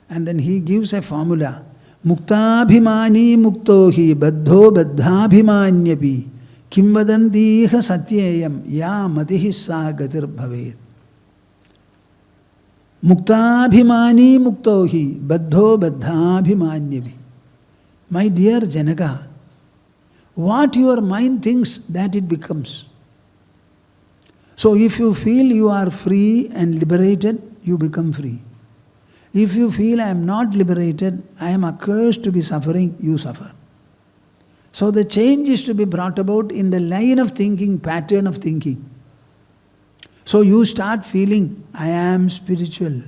And then he gives a formula. Muktabhimani muktohi baddho baddhabhimanyapi kim vadantiha satyayam ya matihi sa gatir bhavet. Muktabhimani muktohi baddho baddhabhimanyapi. My dear Janaka, what your mind thinks, that it becomes. So if you feel you are free and liberated, you become free. If you feel I am not liberated, I am accursed to be suffering, you suffer. So the change is to be brought about in the line of thinking, pattern of thinking. So you start feeling, I am spiritual,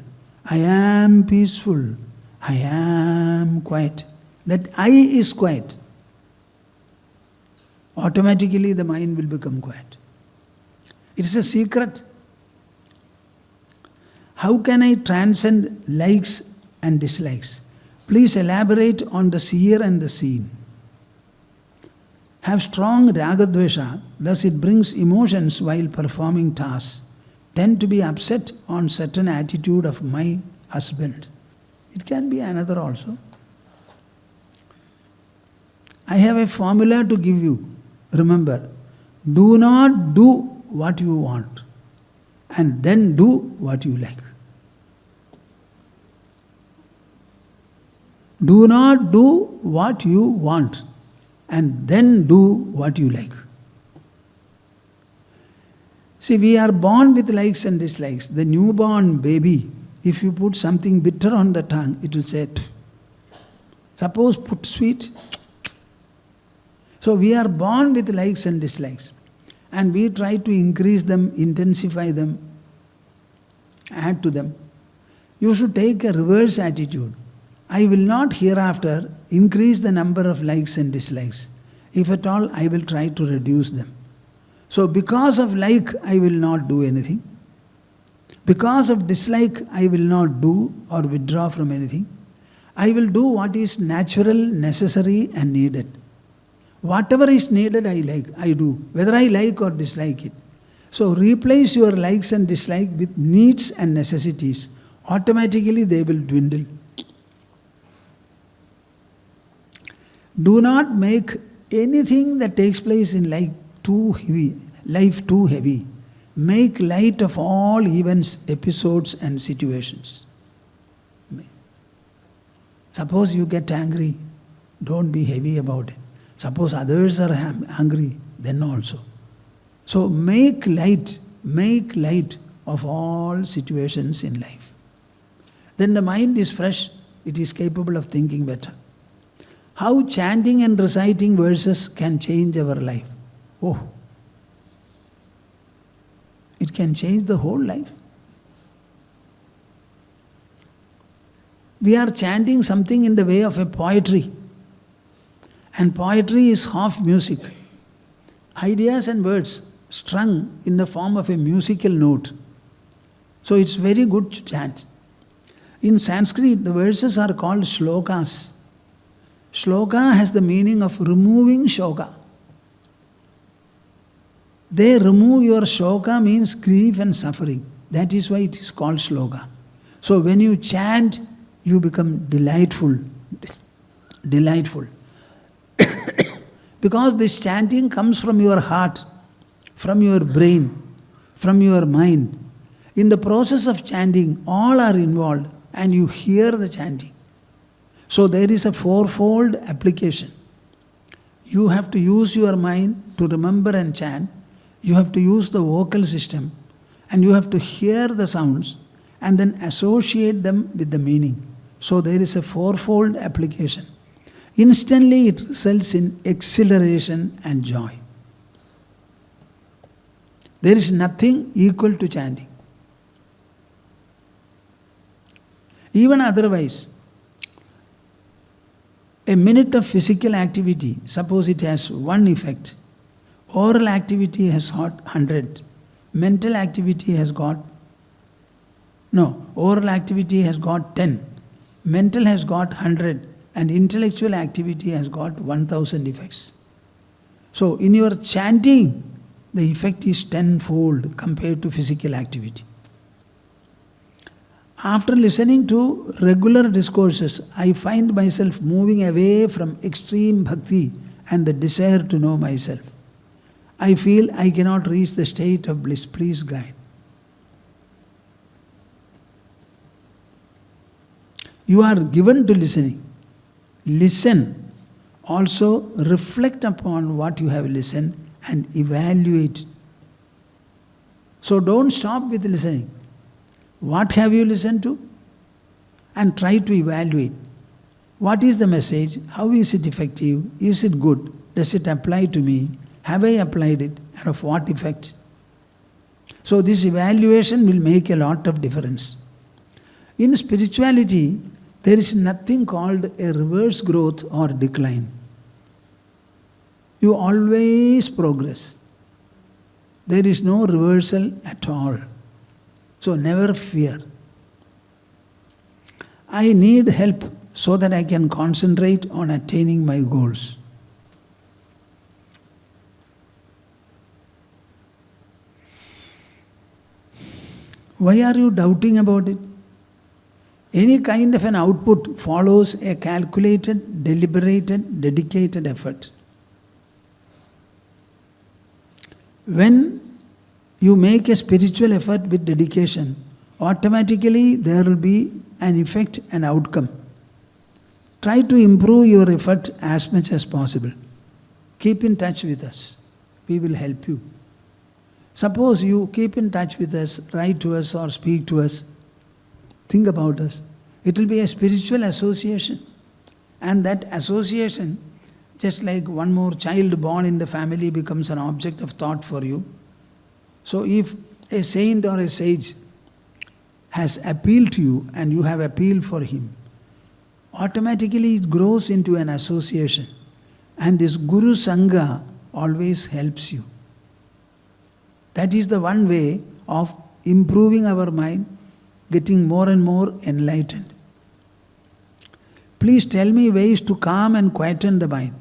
I am peaceful, I am quiet. That I is quiet. Automatically the mind will become quiet. It is a secret. How can I transcend likes and dislikes? Please elaborate on the seer and the seen. Have strong ragadvesha, thus it brings emotions while performing tasks. Tend to be upset on certain attitude of my husband. It can be another also. I have a formula to give you. Remember, do not do what you want and then do what you like. Do not do what you want and then do what you like. See, we are born with likes and dislikes. The newborn baby, if you put something bitter on the tongue, it will say, Pff. Suppose put sweet. So we are born with likes and dislikes. And we try to increase them, intensify them, add to them. You should take a reverse attitude. I will not hereafter increase the number of likes and dislikes. If at all, I will try to reduce them. So because of like, I will not do anything. Because of dislike, I will not do or withdraw from anything. I will do what is natural, necessary and needed. Whatever is needed, I do, whether I like or dislike it. So replace your likes and dislikes with needs and necessities. Automatically they will dwindle. Do not make anything that takes place in life too heavy. Make light of all events, episodes and situations. Suppose you get angry, don't be heavy about it. Suppose others are angry, then also. So make light of all situations in life. Then the mind is fresh, it is capable of thinking better. How chanting and reciting verses can change our life? Oh, it can change the whole life. We are chanting something in the way of a poetry. And poetry is half music. Ideas and words strung in the form of a musical note. So it's very good to chant. In Sanskrit, the verses are called shlokas. Shloka has the meaning of removing shoka. They remove your shoka means grief and suffering. That is why it is called shloka. So when you chant, you become delightful. Delightful. Because this chanting comes from your heart, from your brain, from your mind. In the process of chanting, all are involved and you hear the chanting. So there is a fourfold application. You have to use your mind to remember and chant. You have to use the vocal system and you have to hear the sounds and then associate them with the meaning. So there is a fourfold application. Instantly it results in exhilaration and joy. There is nothing equal to chanting. Even otherwise, a minute of physical activity, suppose it has one effect. Oral activity has got 100. Mental activity has got, oral activity has got 10. Mental has got 100. And intellectual activity has got 1000 effects. So in your chanting, the effect is tenfold compared to physical activity. After listening to regular discourses, I find myself moving away from extreme bhakti and the desire to know myself. I feel I cannot reach the state of bliss. Please guide. You are given to listening. Listen. Also reflect upon what you have listened and evaluate. So don't stop with listening. What have you listened to? And try to evaluate. What is the message? How is it effective? Is it good? Does it apply to me? Have I applied it? And of what effect? So this evaluation will make a lot of difference. In spirituality, there is nothing called a reverse growth or decline. You always progress. There is no reversal at all. So never fear. I need help so that I can concentrate on attaining my goals. Why are you doubting about it? Any kind of an output follows a calculated, deliberated, dedicated effort. When you make a spiritual effort with dedication, automatically there will be an effect and outcome. Try to improve your effort as much as possible. Keep in touch with us. We will help you. Suppose you keep in touch with us, write to us or speak to us, think about us. It will be a spiritual association. And that association, just like one more child born in the family becomes an object of thought for you. So if a saint or a sage has appealed to you and you have appealed for him, automatically it grows into an association. And this Guru Sangha always helps you. That is the one way of improving our mind, getting more and more enlightened. Please tell me ways to calm and quieten the mind.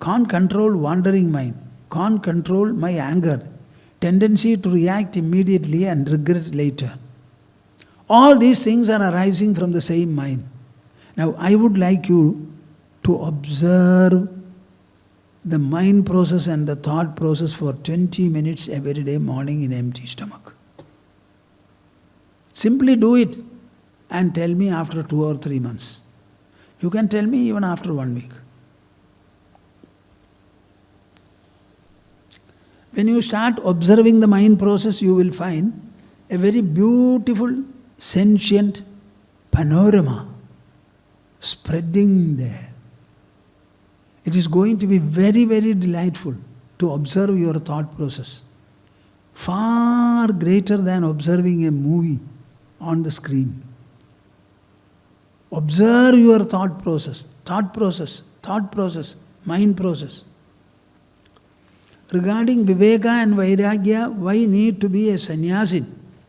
Can't control wandering mind. Can't control my anger. Tendency to react immediately and regret later. All these things are arising from the same mind. Now I would like you to observe the mind process and the thought process for 20 minutes every day morning in empty stomach. Simply do it and tell me after 2 or 3 months. You can tell me even after 1 week. When you start observing the mind process, you will find a very beautiful, sentient panorama spreading there. It is going to be very, very delightful to observe your thought process. Far greater than observing a movie on the screen. Observe your thought process, mind process. Regarding Viveka and Vairagya, why need to be a sannyasin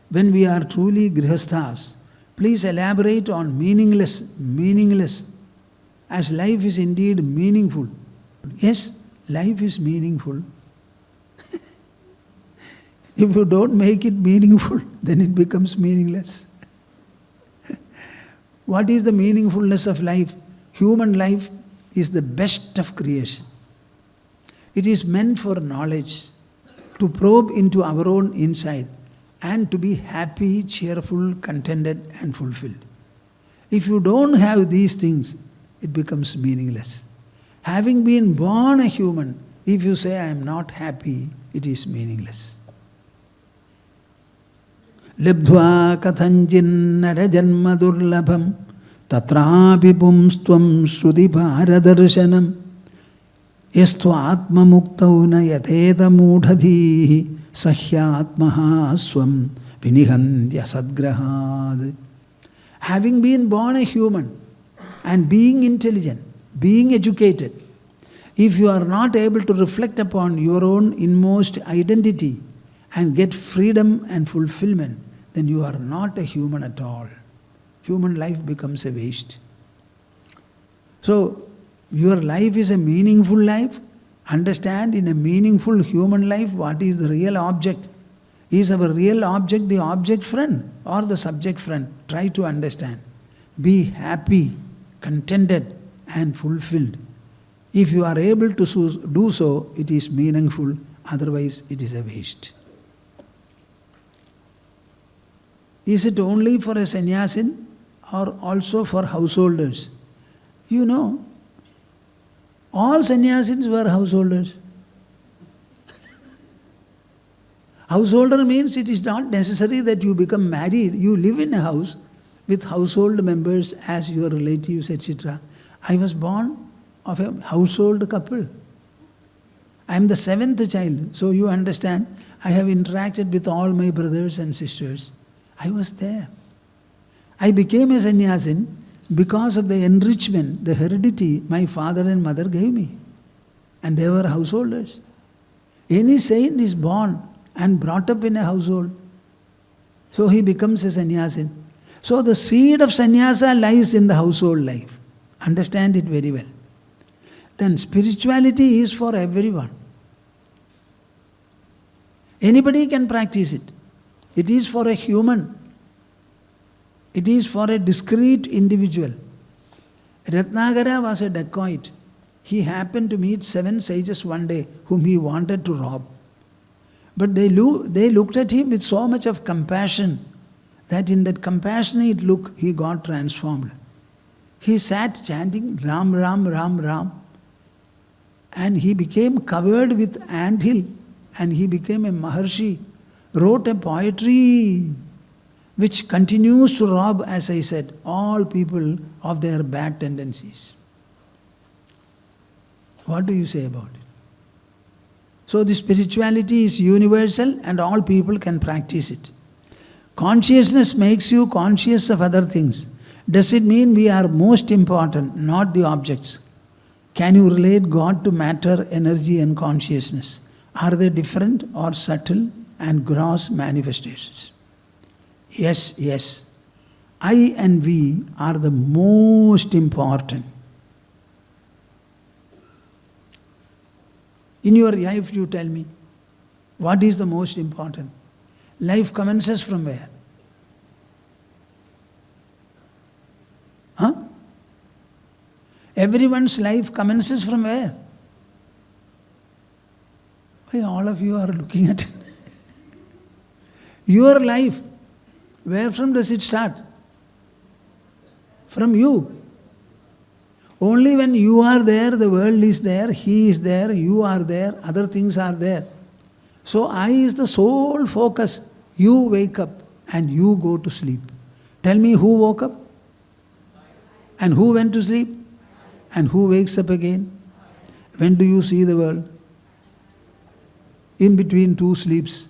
when we are truly grihasthas? Please elaborate on meaningless, as life is indeed meaningful. Yes, life is meaningful. If you don't make it meaningful, then it becomes meaningless. What is the meaningfulness of life? Human life is the best of creation. It is meant for knowledge, to probe into our own inside, and to be happy, cheerful, contented, and fulfilled. If you don't have these things, it becomes meaningless. Having been born a human, if you say I am not happy, it is meaningless. Libdhva kathanchin narajanma durlabham tatrapi pumstvam shrudi bharadarshanam yasthva atma muktau na yateta mudhadhihi sahyatmaha swam vinihantya sadgrahad. Having been born a human and being intelligent, being educated, if you are not able to reflect upon your own inmost identity and get freedom and fulfillment, then you are not a human at all. Human life becomes a waste. So, your life is a meaningful life. Understand in a meaningful human life what is the real object. Is our real object the object friend or the subject friend? Try to understand. Be happy, contented and fulfilled. If you are able to do so, it is meaningful. Otherwise, it is a waste. Is it only for a sannyasin or also for householders? You know, all sannyasins were householders. Householder means it is not necessary that you become married. You live in a house with household members as your relatives, etc. I was born of a household couple. I am the 7th child, so you understand, I have interacted with all my brothers and sisters. I was there. I became a sannyasin because of the enrichment, the heredity my father and mother gave me. And they were householders. Any saint is born and brought up in a household. So he becomes a sannyasin. So the seed of sannyasa lies in the household life. Understand it very well. Then spirituality is for everyone. Anybody can practice it. It is for a human. It is for a discreet individual. Ratnagara was a dacoit. He happened to meet 7 sages one day whom he wanted to rob. But they looked at him with so much of compassion that in that compassionate look he got transformed. He sat chanting Ram, Ram, Ram, Ram. And he became covered with anthill and he became a Maharshi. Wrote a poetry which continues to rob, as I said, all people of their bad tendencies. What do you say about it? So the spirituality is universal and all people can practice it. Consciousness makes you conscious of other things. Does it mean we are most important, not the objects? Can you relate God to matter, energy and consciousness? Are they different or subtle and gross manifestations? Yes, yes. I and we are the most important. In your life, you tell me, what is the most important? Life commences from where? Huh? Everyone's life commences from where? Why all of you are looking at it? Your life, where from does it start? From you. Only when you are there, the world is there, he is there, you are there, other things are there. So I is the sole focus. You wake up and you go to sleep. Tell me who woke up? And who went to sleep? And who wakes up again? When do you see the world? In between two sleeps.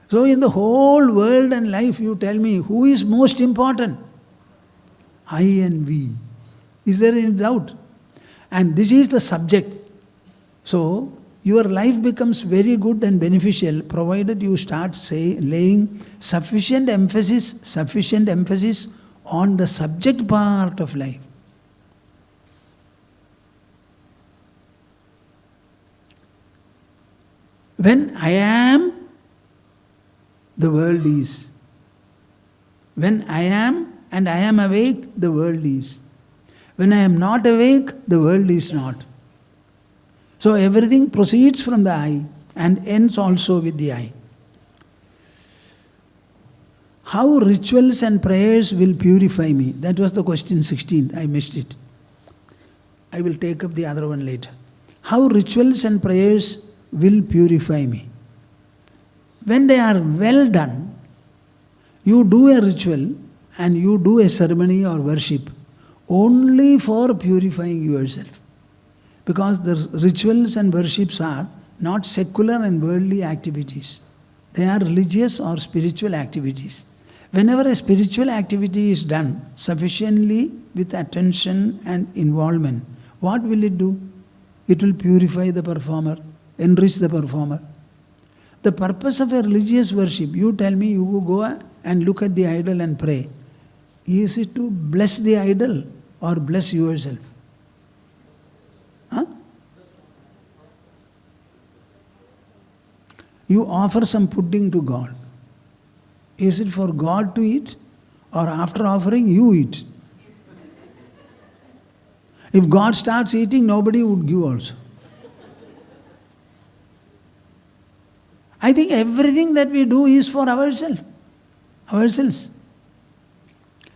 So in the whole world and life, you tell me, who is most important? I and we. Is there any doubt? And this is the subject. So your life becomes very good and beneficial provided you start laying sufficient emphasis on the subject part of life. When I am, the world is. When I am and I am awake, the world is. When I am not awake, the world is not. So everything proceeds from the I and ends also with the I. How rituals and prayers will purify me? That was the question 16. I missed it. I will take up the other one later. How rituals and prayers will purify me? When they are well done, you do a ritual and you do a ceremony or worship only for purifying yourself. Because the rituals and worships are not secular and worldly activities. They are religious or spiritual activities. Whenever a spiritual activity is done sufficiently with attention and involvement, what will it do? It will purify the performer, enrich the performer. The purpose of a religious worship, you tell me, you go and look at the idol and pray. Is it to bless the idol or bless yourself? Huh? You offer some pudding to God. Is it for God to eat or after offering you eat? If God starts eating, nobody would give also. I think everything that we do is for ourselves.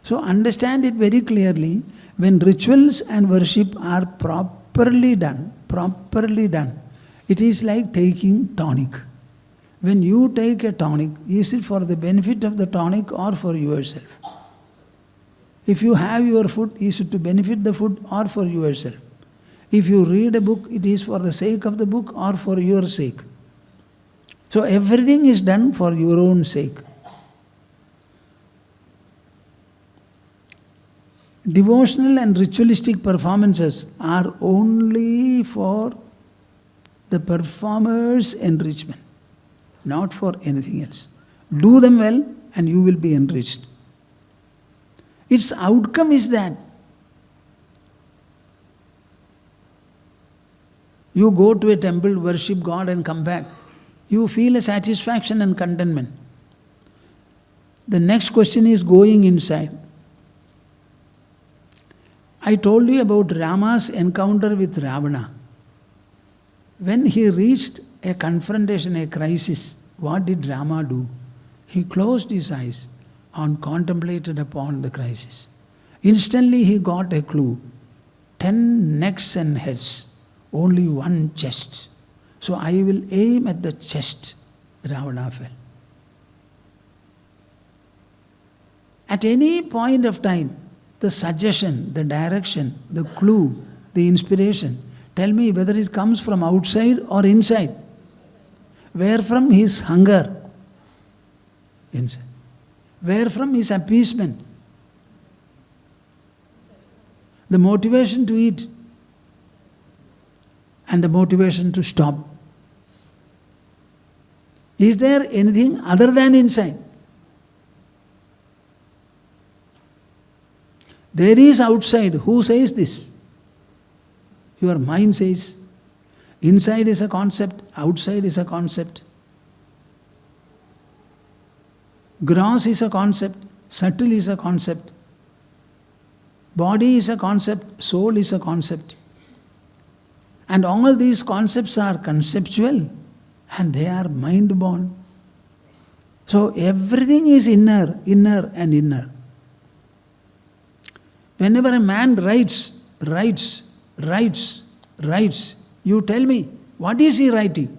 So understand it very clearly. When rituals and worship are properly done, it is like taking tonic. When you take a tonic, is it for the benefit of the tonic or for yourself? If you have your food, is it to benefit the food or for yourself? If you read a book, it is for the sake of the book or for your sake. So everything is done for your own sake. Devotional and ritualistic performances are only for the performer's enrichment, not for anything else. Do them well and you will be enriched. Its outcome is that you go to a temple, worship God and come back. You feel a satisfaction and contentment. The next question is going inside. I told you about Rama's encounter with Ravana. When he reached a confrontation, a crisis, what did Rama do? He closed his eyes and contemplated upon the crisis. Instantly he got a clue. 10 necks and heads, only one chest. So I will aim at the chest. Ravana fell. At any point of time, the suggestion, the direction, the clue, the inspiration, tell me whether it comes from outside or inside. Where from his hunger? Inside. Where from his appeasement? The motivation to eat and the motivation to stop. Is there anything other than inside? There is outside. Who says this? Your mind says. Inside is a concept, outside is a concept. Gross is a concept, subtle is a concept. Body is a concept, soul is a concept. And all these concepts are conceptual and they are mind-born. So everything is inner and inner. Whenever a man writes, you tell me, what is he writing?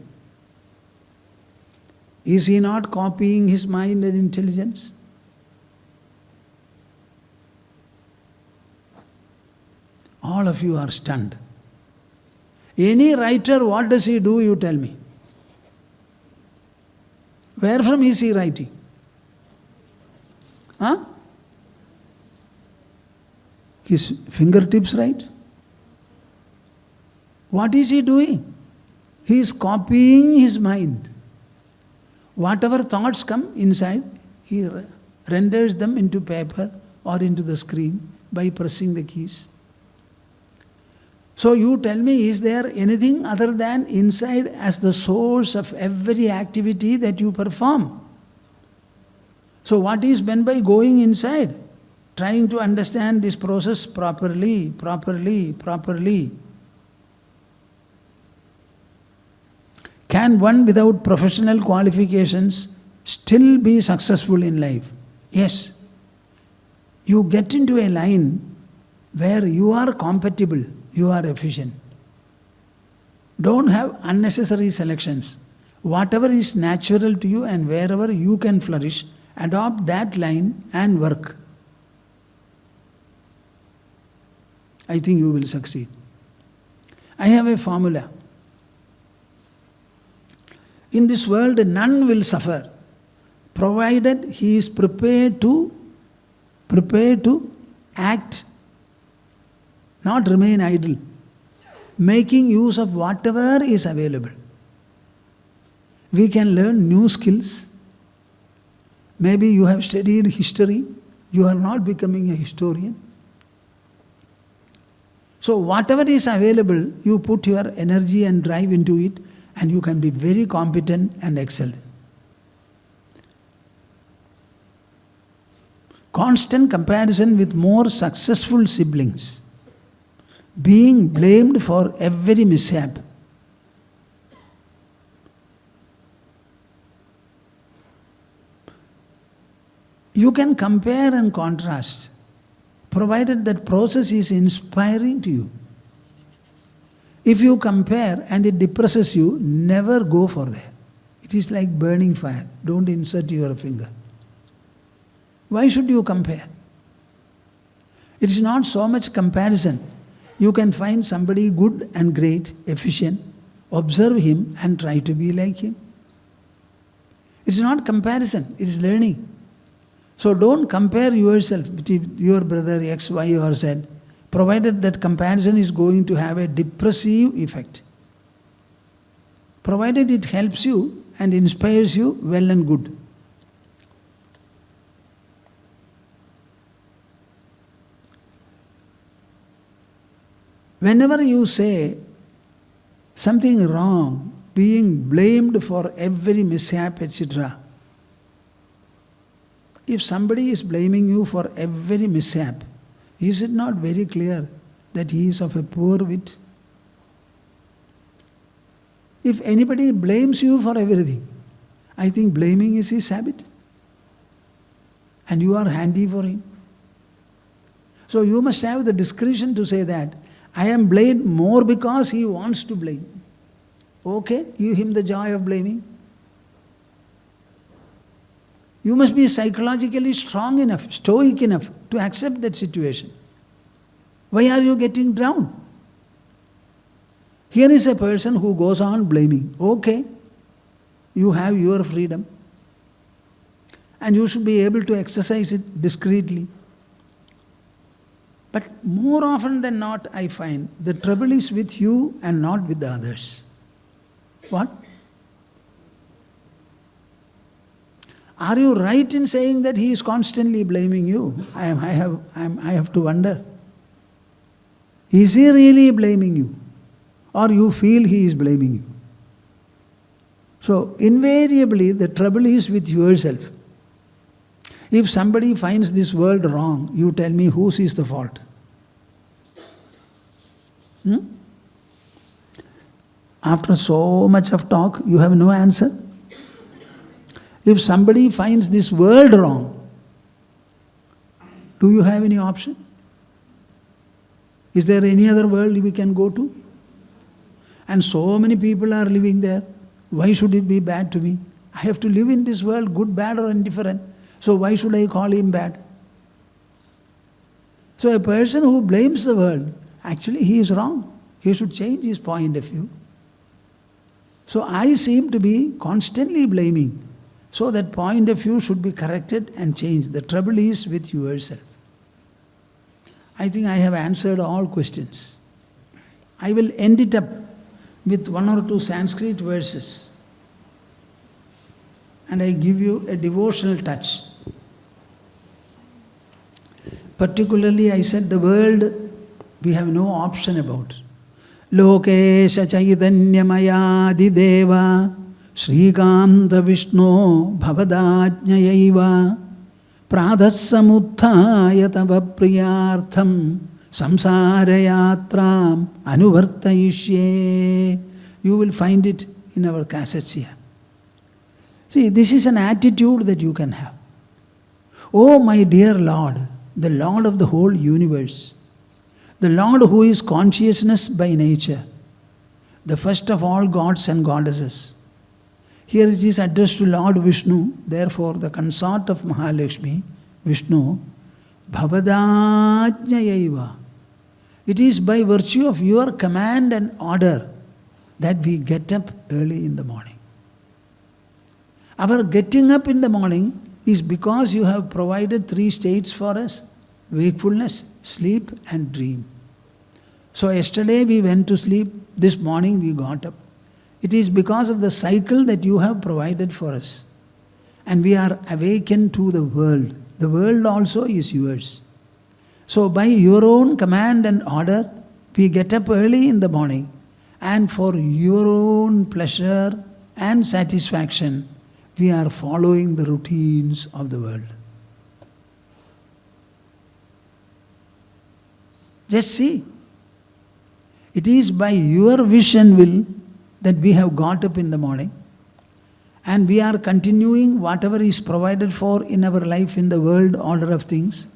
Is he not copying his mind and intelligence? All of you are stunned. Any writer, what does he do, you tell me? Where from is he writing? Huh? His fingertips, right? What is he doing? He is copying his mind. Whatever thoughts come inside, he renders them into paper or into the screen by pressing the keys. So you tell me, is there anything other than inside as the source of every activity that you perform? So what is meant by going inside? Trying to understand this process properly. Can one without professional qualifications still be successful in life? Yes. You get into a line where you are compatible, you are efficient. Don't have unnecessary selections. Whatever is natural to you and wherever you can flourish, adopt that line and work. I think you will succeed. I have a formula. In this world, none will suffer, provided he is prepared to act, not remain idle, making use of whatever is available. We can learn new skills. Maybe you have studied history, you are not becoming a historian. So whatever is available, you put your energy and drive into it, and you can be very competent and excellent. Constant comparison with more successful siblings, being blamed for every mishap. You can compare and contrast, provided that process is inspiring to you. If you compare and it depresses you, never go for that. It is like burning fire. Don't insert your finger. Why should you compare? It is not so much comparison. You can find somebody good and great, efficient, observe him and try to be like him. It is not comparison, it is learning. So don't compare yourself with your brother X, Y or Z, provided that comparison is going to have a depressive effect. Provided it helps you and inspires you, well and good. Whenever you say something wrong, being blamed for every mishap, etc., if somebody is blaming you for every mishap, is it not very clear that he is of a poor wit? If anybody blames you for everything, I think blaming is his habit. And you are handy for him. So you must have the discretion to say that, I am blamed more because he wants to blame. Okay, give him the joy of blaming. You must be psychologically strong enough, stoic enough to accept that situation. Why are you getting drowned? Here is a person who goes on blaming. Okay, you have your freedom. And you should be able to exercise it discreetly. But more often than not, I find the trouble is with you and not with the others. What? Are you right in saying that he is constantly blaming you? I have to wonder. Is he really blaming you? Or you feel he is blaming you? So invariably the trouble is with yourself. If somebody finds this world wrong, you tell me whose is the fault? After so much of talk, you have no answer? If somebody finds this world wrong, do you have any option? Is there any other world we can go to? And so many people are living there. Why should it be bad to me? I have to live in this world, good, bad or indifferent. So why should I call him bad? So a person who blames the world, actually he is wrong. He should change his point of view. So I seem to be constantly blaming. So that point of view should be corrected and changed. The trouble is with yourself. I think I have answered all questions. I will end it up with one or two Sanskrit verses. And I give you a devotional touch. Particularly I said the world we have no option about. Lokesha chaitanyamaya deva Shrikanta Vishnu bhavadajnayaiva pradhasamuttaya tava priyartham samsarayatram anuvartayishye. You will find it in our cassettes here. See, this is an attitude that you can have. Oh my dear Lord, the Lord of the whole universe, the Lord who is consciousness by nature, the first of all gods and goddesses. Here it is addressed to Lord Vishnu, therefore the consort of Mahalakshmi, Vishnu, Bhavadajnayaiva. It is by virtue of your command and order that we get up early in the morning. Our getting up in the morning is because you have provided three states for us: wakefulness, sleep and dream. So yesterday we went to sleep, this morning we got up. It is because of the cycle that you have provided for us. And we are awakened to the world. The world also is yours. So by your own command and order, we get up early in the morning, and for your own pleasure and satisfaction, we are following the routines of the world. Just see. It is by your wish and will that we have got up in the morning, and we are continuing whatever is provided for in our life in the world order of things,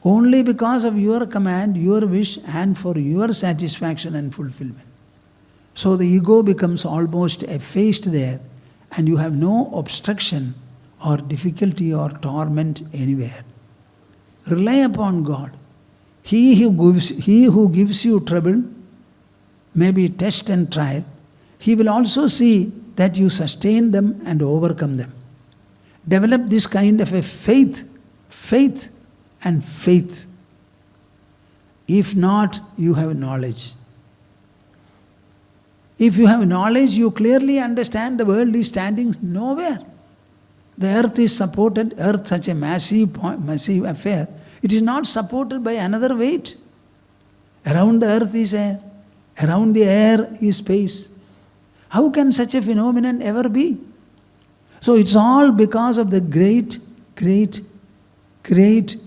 only because of your command, your wish, and for your satisfaction and fulfillment. So the ego becomes almost effaced there, and you have no obstruction or difficulty or torment anywhere. Rely upon God. He who gives you trouble, maybe test and trial, He will also see that you sustain them and overcome them. Develop this kind of a faith and faith. If not, you have knowledge. If you have knowledge, you clearly understand the world is standing nowhere. The earth is supported, earth such a massive affair, it is not supported by another weight. Around the earth is air, around the air is space. How can such a phenomenon ever be? So it's all because of the great,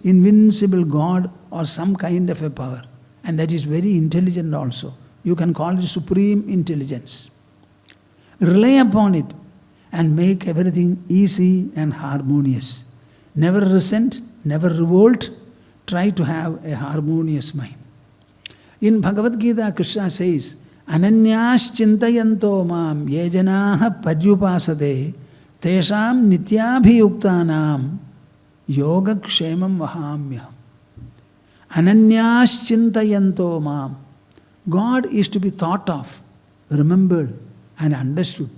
invincible God or some kind of a power. And that is very intelligent also. You can call it supreme intelligence. Rely upon it and make everything easy and harmonious. Never resent, never revolt. Try to have a harmonious mind. In Bhagavad Gita, Krishna says, Ananyas chintayanto mam yajna paryupasade tesham nityabhiyuktanam yoga kshemam vahamya. Ananyas chintayanto mam. God is to be thought of, remembered and understood.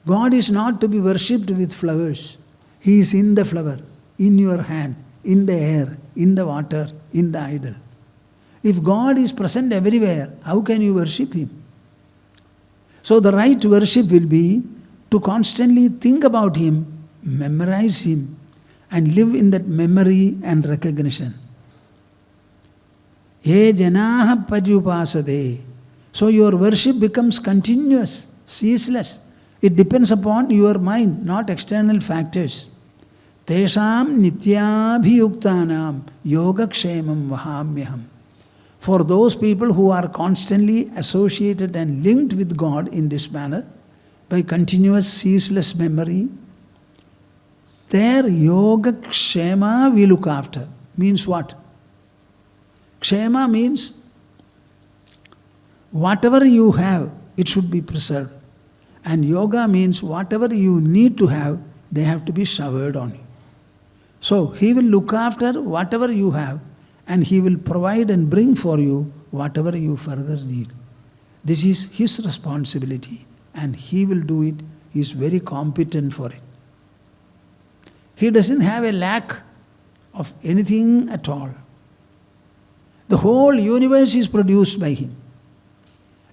God is not to be worshipped with flowers. He is in the flower, in your hand, in the air, in the water, in the idol. If God is present everywhere, how can you worship Him? So the right worship will be to constantly think about Him, memorize Him, and live in that memory and recognition. Ye janaha paryupasade. So your worship becomes continuous, ceaseless. It depends upon your mind, not external factors. Tesham nityabhiyuktanam yoga kshemam vahamyaham. For those people who are constantly associated and linked with God in this manner, by continuous ceaseless memory, their yoga kshema we look after. Means what? Kshema means whatever you have, it should be preserved. And yoga means whatever you need to have, they have to be showered on you. So he will look after whatever you have, and he will provide and bring for you whatever you further need. This is his responsibility, and he will do it. He is very competent for it. He doesn't have a lack of anything at all. The whole universe is produced by him.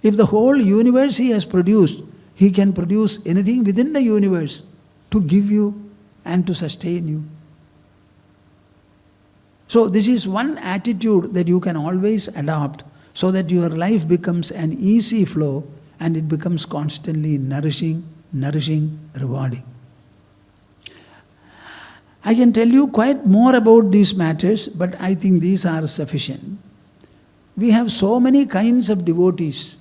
If the whole universe he has produced, he can produce anything within the universe to give you and to sustain you. So this is one attitude that you can always adopt, so that your life becomes an easy flow and it becomes constantly nourishing, rewarding. I can tell you quite more about these matters, but I think these are sufficient. We have so many kinds of devotees,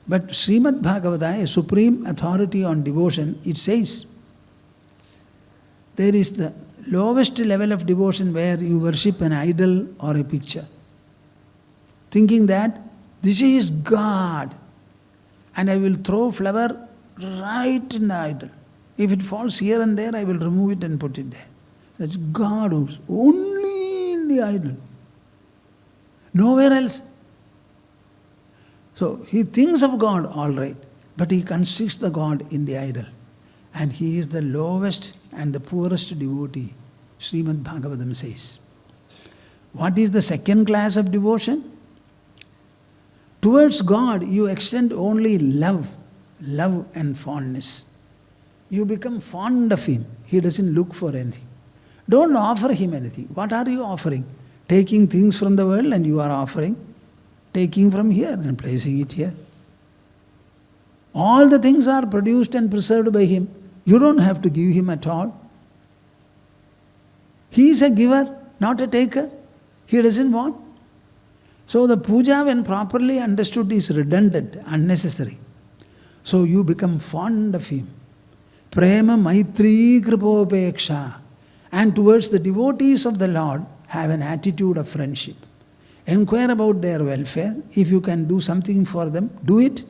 but Srimad Bhagavatam, a supreme authority on devotion, it says there is the lowest level of devotion where you worship an idol or a picture, thinking that this is God and I will throw flower right in the idol. If it falls here and there, I will remove it and put it there. That's God who's only in the idol, nowhere else. So he thinks of God, all right, but he constricts the God in the idol. And he is the lowest and the poorest devotee, Srimad Bhagavatam says. What is the second class of devotion? Towards God, you extend only love and fondness. You become fond of him. He doesn't look for anything. Don't offer him anything. What are you offering? Taking things from the world and you are offering. Taking from here and placing it here. All the things are produced and preserved by him. You don't have to give him at all. He is a giver, not a taker. He doesn't want. So the puja, when properly understood, is redundant, unnecessary. So you become fond of him. Prema maitri kripopeksha. And towards the devotees of the Lord, have an attitude of friendship. Inquire about their welfare. If you can do something for them, do it.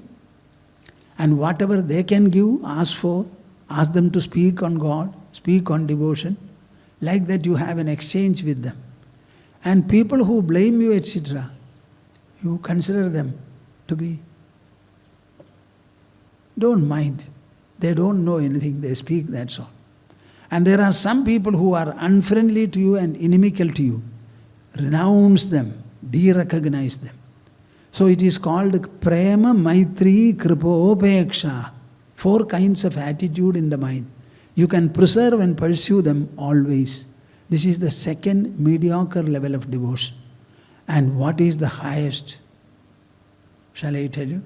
And whatever they can give, ask for. Ask them to speak on God, speak on devotion. Like that you have an exchange with them. And people who blame you, etc., you consider them to be, don't mind. They don't know anything, they speak, that's all. And there are some people who are unfriendly to you and inimical to you. Renounce them, de-recognize them. So it is called prema, maitri, kripopeksha. 4 kinds of attitude in the mind. You can preserve and pursue them always. This is the second mediocre level of devotion. And what is the highest? Shall I tell you?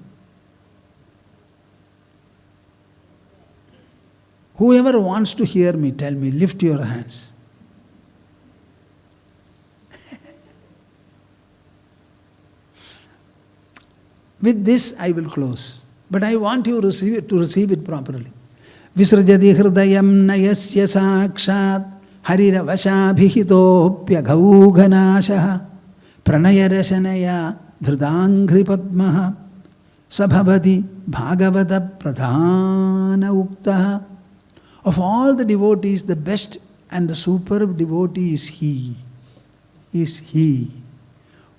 Whoever wants to hear me, tell me, lift your hands. With this I will close. But I want you to receive it properly. Visrajati hridayam nayasya sakshat hariravashabhihitopyagauganashaha pranayarasanaya dhridangri padmaha sabhavati bhagavata pradhana uktaha. Of all the devotees, the best and the superb devotee is he.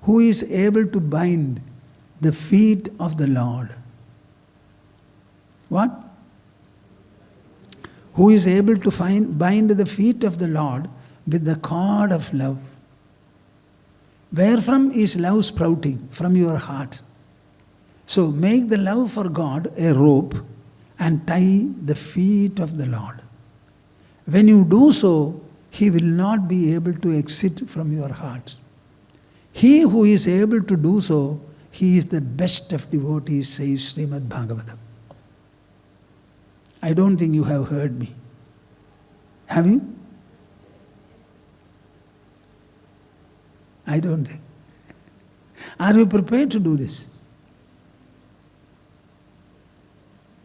Who is able to bind the feet of the Lord. What? Who is able to bind the feet of the Lord with the cord of love. Wherefrom is love sprouting? From your heart. So make the love for God a rope and tie the feet of the Lord. When you do so, He will not be able to exit from your heart. He who is able to do so, he is the best of devotees, says Srimad Bhagavatam. I don't think you have heard me. Have you? I don't think. Are you prepared to do this?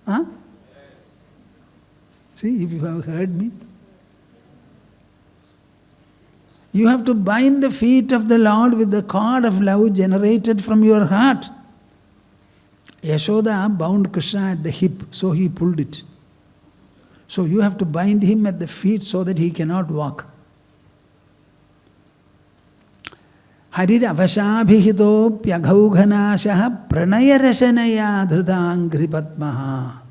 Huh? See, if you have heard me. You have to bind the feet of the Lord with the cord of love generated from your heart. Yashoda bound Krishna at the hip, so he pulled it. So you have to bind him at the feet so that he cannot walk. Harir avashabhihito pyaghaughanashaha pranaya rasanaya dhritangri padmaha.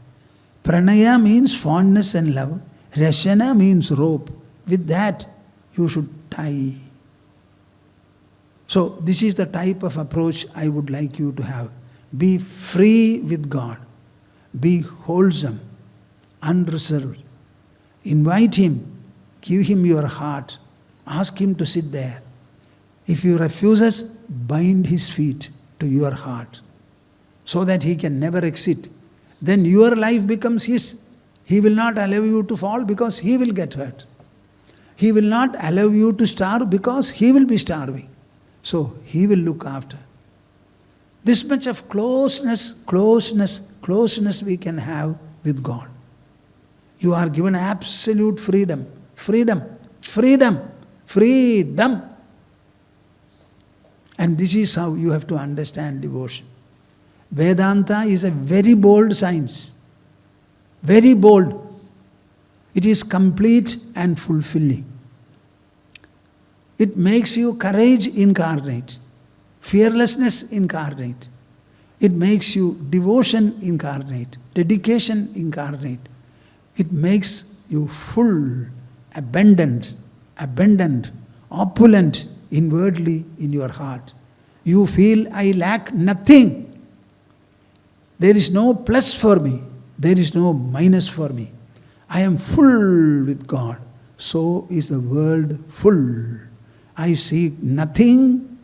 Pranaya means fondness and love. Rasana means rope. With that, you should tie. So this is the type of approach I would like you to have. Be free with God. Be wholesome, unreserved. Invite Him. Give Him your heart. Ask Him to sit there. If He refuses, bind His feet to your heart so that He can never exit. Then your life becomes His. He will not allow you to fall because He will get hurt. He will not allow you to starve because He will be starving. So He will look after. This much of closeness we can have with God. You are given absolute freedom. Freedom. And this is how you have to understand devotion. Vedanta is a very bold science. Very bold. It is complete and fulfilling. It makes you courage incarnate, fearlessness incarnate. It makes you devotion incarnate, dedication incarnate. It makes you full, abundant, opulent inwardly in your heart. You feel, I lack nothing. There is no plus for me. There is no minus for me. I am full with God. So is the world full. I seek nothing.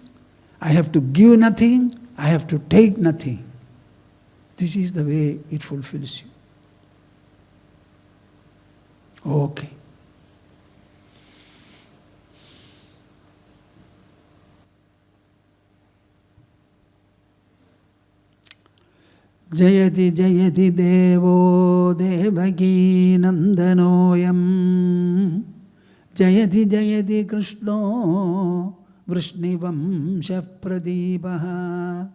I have to give nothing. I have to take nothing. This is the way it fulfills you. Okay. Jayati Jayati Devo Devaki Nandanoyam Jayati Jayati Krishno Vrishnivam Shapradibha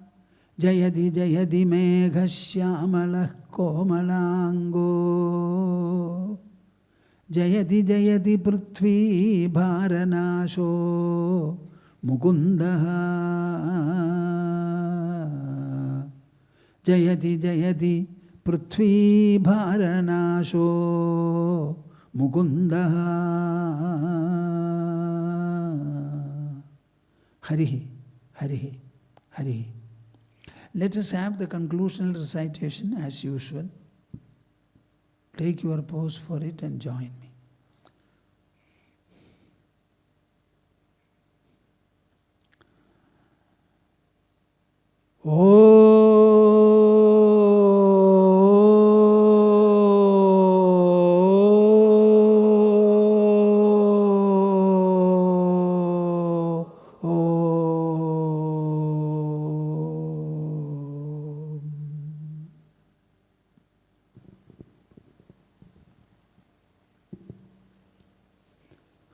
Jayati Jayati Meghashyamalah Komalango Jayati Jayati Prithvi Bharanasho Mukundaha Jayati Jayati Prithvi Bharanasho Mukundaha. Harihi, Harihi, Harihi. Let us have the conclusional recitation as usual. Take your pose for it and join me.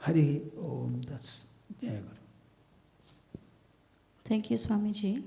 Hari Om. That's Jai Guru. Thank you, Swamiji.